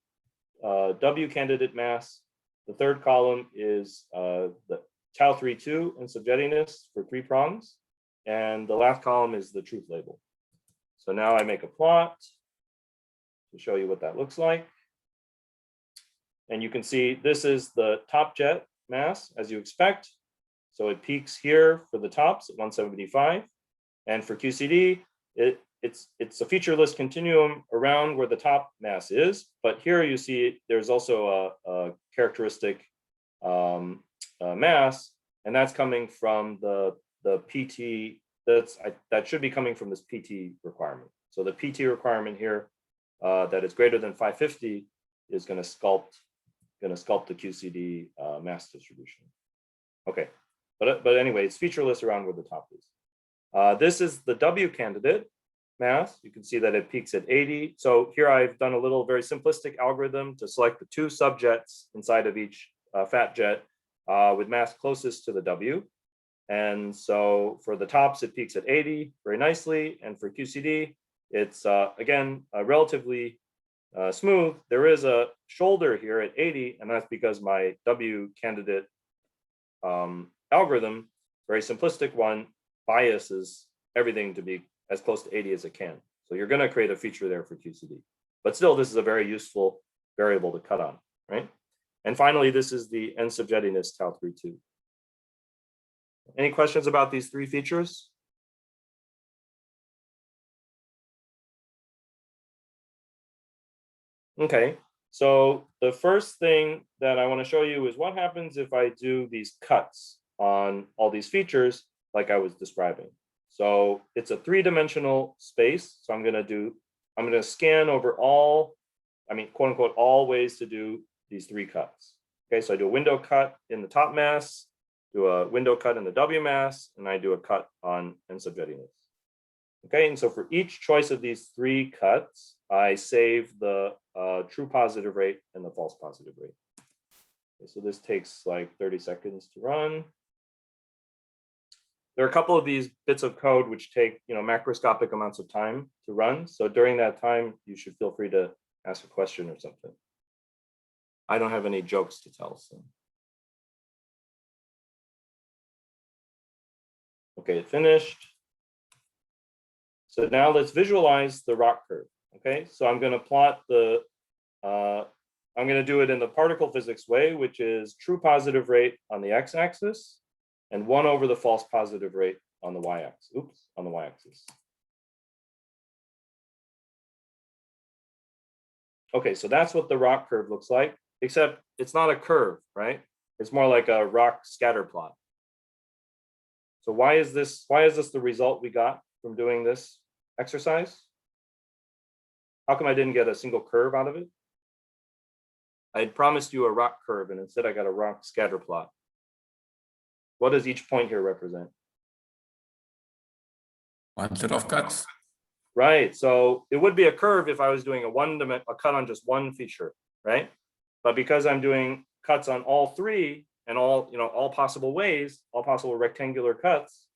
W candidate mass. The third column is the tau 32 and subjettiness for 3 prongs. And the last column is the truth label. So now I make a plot to show you what that looks like. And you can see this is the top jet mass, as you expect. So it peaks here for the tops at 175. And for QCD, it's a featureless continuum around where the top mass is. But here you see there's also a characteristic mass, and that's coming from the PT. That should be coming from this PT requirement. So the PT requirement here that is greater than 550 is going to sculpt the QCD mass distribution. Okay, but anyway, it's featureless around where the top is. This is the W candidate mass. You can see that it peaks at 80. So here I've done a little very simplistic algorithm to select the 2 subjets inside of each fat jet with mass closest to the W. And so for the tops, it peaks at 80 very nicely. And for QCD, it's again, relatively smooth. There is a shoulder here at 80, and that's because my W candidate algorithm, very simplistic one, biases everything to be as close to 80 as it can. So you're going to create a feature there for QCD. But still, this is a very useful variable to cut on, right? And finally, this is the n sub jettiness tau 32. Any questions about these 3 features? Okay, so the first thing that I want to show you is what happens if I do these cuts on all these features like I was describing. So it's a 3-dimensional space. So I'm going to scan over all, quote unquote, all ways to do these 3 cuts. Okay, so I do a window cut in the top mass, do a window cut in the W mass, and I do a cut on n sub jettiness. Okay, and so for each choice of these 3 cuts, I save the true positive rate and the false positive rate. Okay, so this takes like 30 seconds to run. There are a couple of these bits of code which take macroscopic amounts of time to run. So during that time, you should feel free to ask a question or something. I don't have any jokes to tell. So. Okay, it finished. So now let's visualize the ROC curve. Okay, so I'm going to plot I'm going to do it in the particle physics way, which is true positive rate on the x-axis and 1 over the false positive rate on the y-axis. Oops, on the y-axis. Okay, so that's what the ROC curve looks like, except it's not a curve, right? It's more like a ROC scatter plot. So why is this the result we got from doing this exercise? How come I didn't get a single curve out of it? I had promised you a ROC curve, and instead I got a ROC scatter plot. What does each point here represent? One set of cuts. Right, so it would be a curve if I was doing a cut on just one feature, right? But because I'm doing cuts on all 3 and all possible ways, all possible rectangular cuts,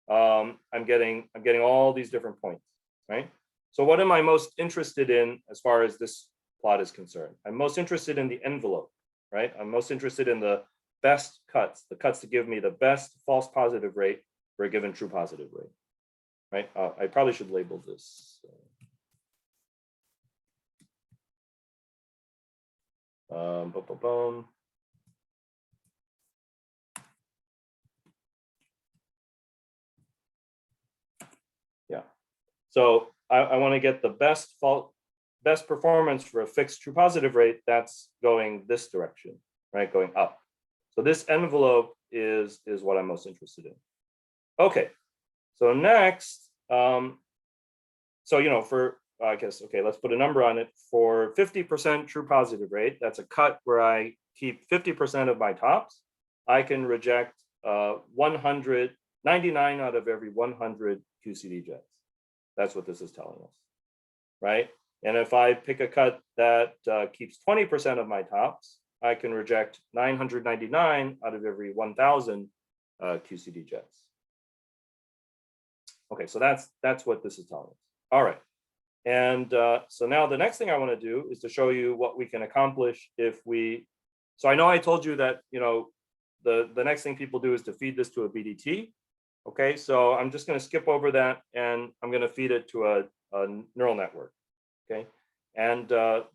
I'm getting all these different points, right? So what am I most interested in as far as this plot is concerned? I'm most interested in the envelope, right? I'm most interested in the best cuts, the cuts that give me the best false positive rate for a given true positive rate, right? I probably should label this. Yeah, so I want to get the best performance for a fixed true positive rate that's going this direction, right? Going up. So this envelope is what I'm most interested in. Okay, so next, I guess, okay, let's put a number on it. For 50% true positive rate, that's a cut where I keep 50% of my tops. I can reject 99 out of every 100 QCD jets. That's what this is telling us, right? And if I pick a cut that keeps 20% of my tops, I can reject 999 out of every 1,000 QCD jets. Okay, so that's what this is telling us. All right, and so now the next thing I want to do is to show you what we can accomplish if we. So I know I told you that the next thing people do is to feed this to a BDT. Okay, so I'm just going to skip over that, and I'm going to feed it to a neural network. Okay, and the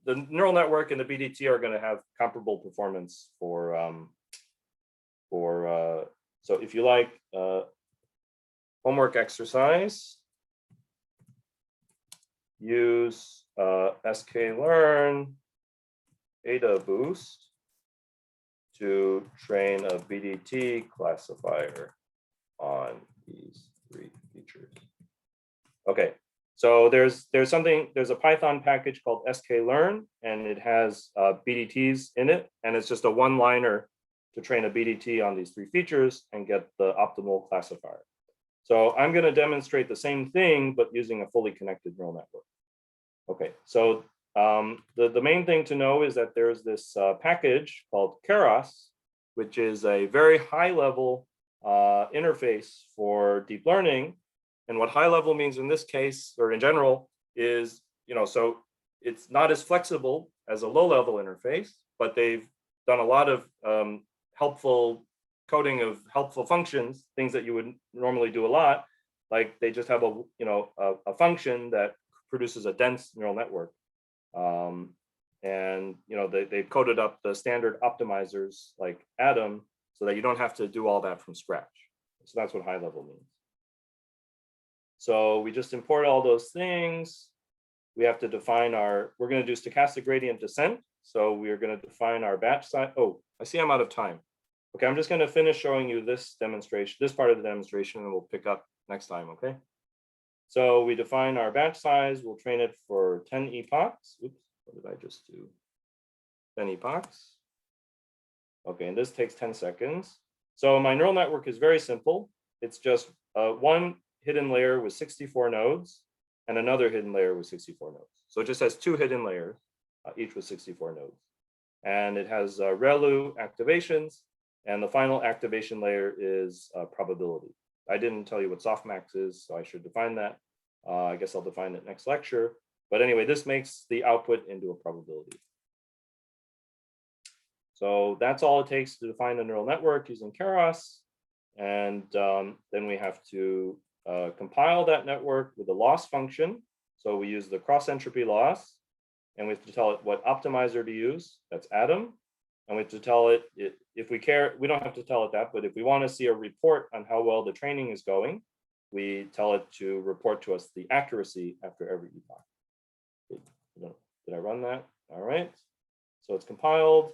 neural network and the BDT are going to have comparable performance for so if you like homework exercise, use sklearn AdaBoost to train a BDT classifier on these three features. Okay, so there's a Python package called sklearn, and it has BDTs in it, and it's just a one-liner to train a BDT on these three features and get the optimal classifier. So I'm going to demonstrate the same thing, but using a fully connected neural network. Okay, so the main thing to know is that there's this package called Keras, which is a very high-level interface for deep learning. And what high-level means in this case, or in general, is, so it's not as flexible as a low-level interface, but they've done a lot of helpful coding of helpful functions, things that you would normally do a lot. Like they just have a function that produces a dense neural network. And they've coded up the standard optimizers like Atom so that you don't have to do all that from scratch. So that's what high level means. So we just import all those things. We have to define we're going to do stochastic gradient descent. So we are going to define our batch size. Oh, I see I'm out of time. Okay, I'm just going to finish showing you this demonstration, this part of the demonstration, and we'll pick up next time, okay? So we define our batch size. We'll train it for 10 epochs. Oops, what did I just do? 10 epochs. Okay, and this takes 10 seconds. So my neural network is very simple. It's just one hidden layer with 64 nodes and another hidden layer with 64 nodes. So it just has two hidden layers, each with 64 nodes. And it has ReLU activations, and the final activation layer is probability. I didn't tell you what softmax is, so I should define that. I guess I'll define it next lecture. But anyway, this makes the output into a probability. So that's all it takes to define the neural network using Keras. And then we have to compile that network with a loss function. So we use the cross entropy loss, and we have to tell it what optimizer to use. That's Atom. And we have to tell it, if we care, we don't have to tell it that, but if we want to see a report on how well the training is going, we tell it to report to us the accuracy after every epoch. Did I run that? All right. So it's compiled.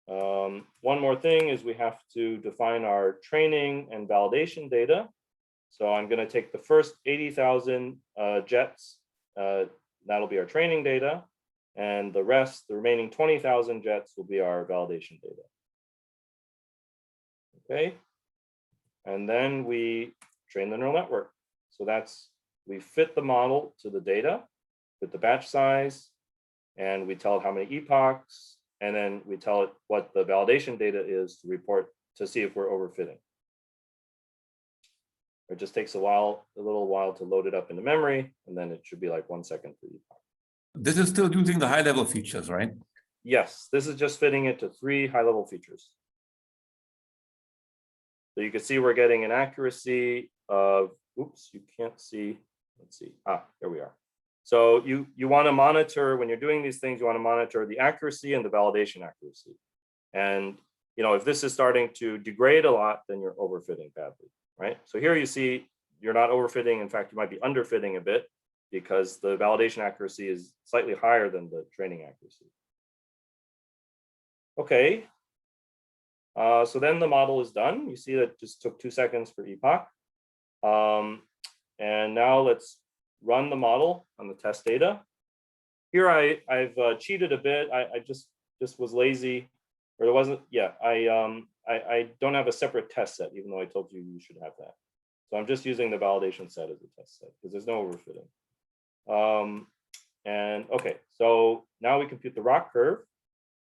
One more thing is we have to define our training and validation data. So I'm going to take the first 80,000 jets. That'll be our training data. And the rest, the remaining 20,000 jets, will be our validation data. Okay. And then we train the neural network. So we fit the model to the data with the batch size, and we tell it how many epochs, and then we tell it what the validation data is to report to see if we're overfitting. It just takes a little while to load it up into memory, and then it should be like 1 second per epoch. This is still using the high-level features, right? Yes, this is just fitting it to 3 high-level features. So you can see we're getting an accuracy of, oops, you can't see, let's see, here we are. So you want to monitor, when you're doing these things, you want to monitor the accuracy and the validation accuracy. And if this is starting to degrade a lot, then you're overfitting badly, right? So here you see you're not overfitting. In fact, you might be underfitting a bit, because the validation accuracy is slightly higher than the training accuracy. Okay, so then the model is done. You see that just took 2 seconds per epoch. And now let's run the model on the test data. Here I've cheated a bit. I just was lazy, or there wasn't, yeah, I don't have a separate test set, even though I told you you should have that. So I'm just using the validation set as a test set, because there's no overfitting. And okay, so now we compute the ROC curve.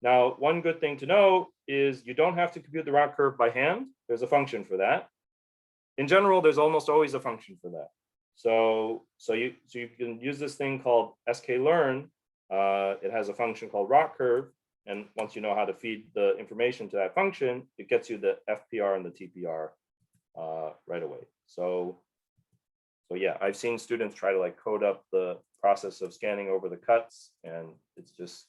Now, one good thing to know is you don't have to compute the ROC curve by hand. There's a function for that. In general, there's almost always a function for that. So you can use this thing called sklearn. It has a function called ROC curve. And once you know how to feed the information to that function, it gets you the FPR and the TPR right away. So yeah, I've seen students try to code up the process of scanning over the cuts, and it's just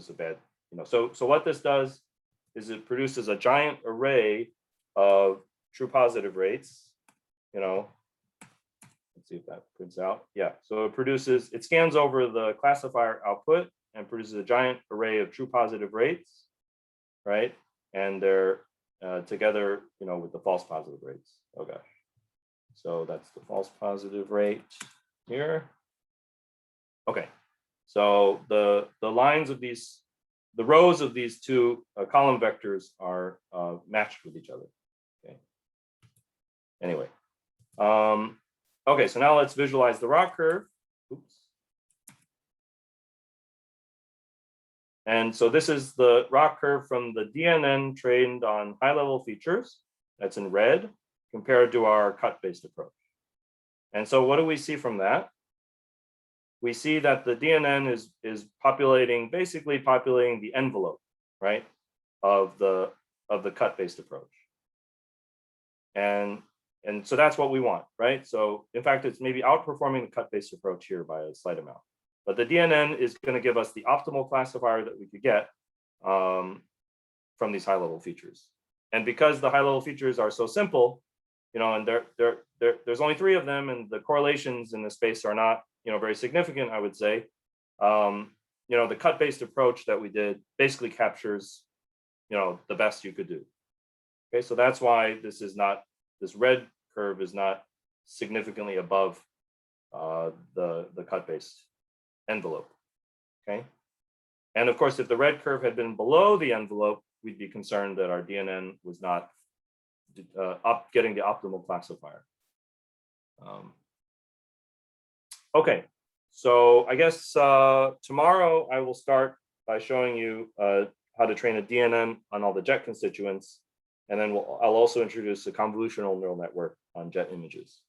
a bad, So what this does is it produces a giant array of true positive rates. Let's see if that prints out. Yeah, so it scans over the classifier output and produces a giant array of true positive rates, right? and they're together, with the false positive rates. Okay. So that's the false positive rate here. Okay. So the lines of these, the rows of these two column vectors are matched with each other. Okay. Anyway. Okay, so now let's visualize the ROC curve. Oops. And so this is the ROC curve from the DNN trained on high-level features. That's in red, compared to our cut-based approach. And so what do we see from that? We see that the DNN is basically populating the envelope, right, of the cut-based approach. And so that's what we want, right? So in fact, it's maybe outperforming the cut-based approach here by a slight amount. But the DNN is going to give us the optimal classifier that we could get from these high-level features. And because the high-level features are so simple, and there's only 3 of them, and the correlations in the space are not, very significant, I would say. The cut-based approach that we did basically captures, the best you could do. Okay, so that's why this red curve is not significantly above the cut-based envelope. Okay, and of course, if the red curve had been below the envelope, we'd be concerned that our DNN was not getting the optimal classifier. Okay, so I guess tomorrow I will start by showing you how to train a DNN on all the jet constituents, and then I'll also introduce a convolutional neural network on jet images.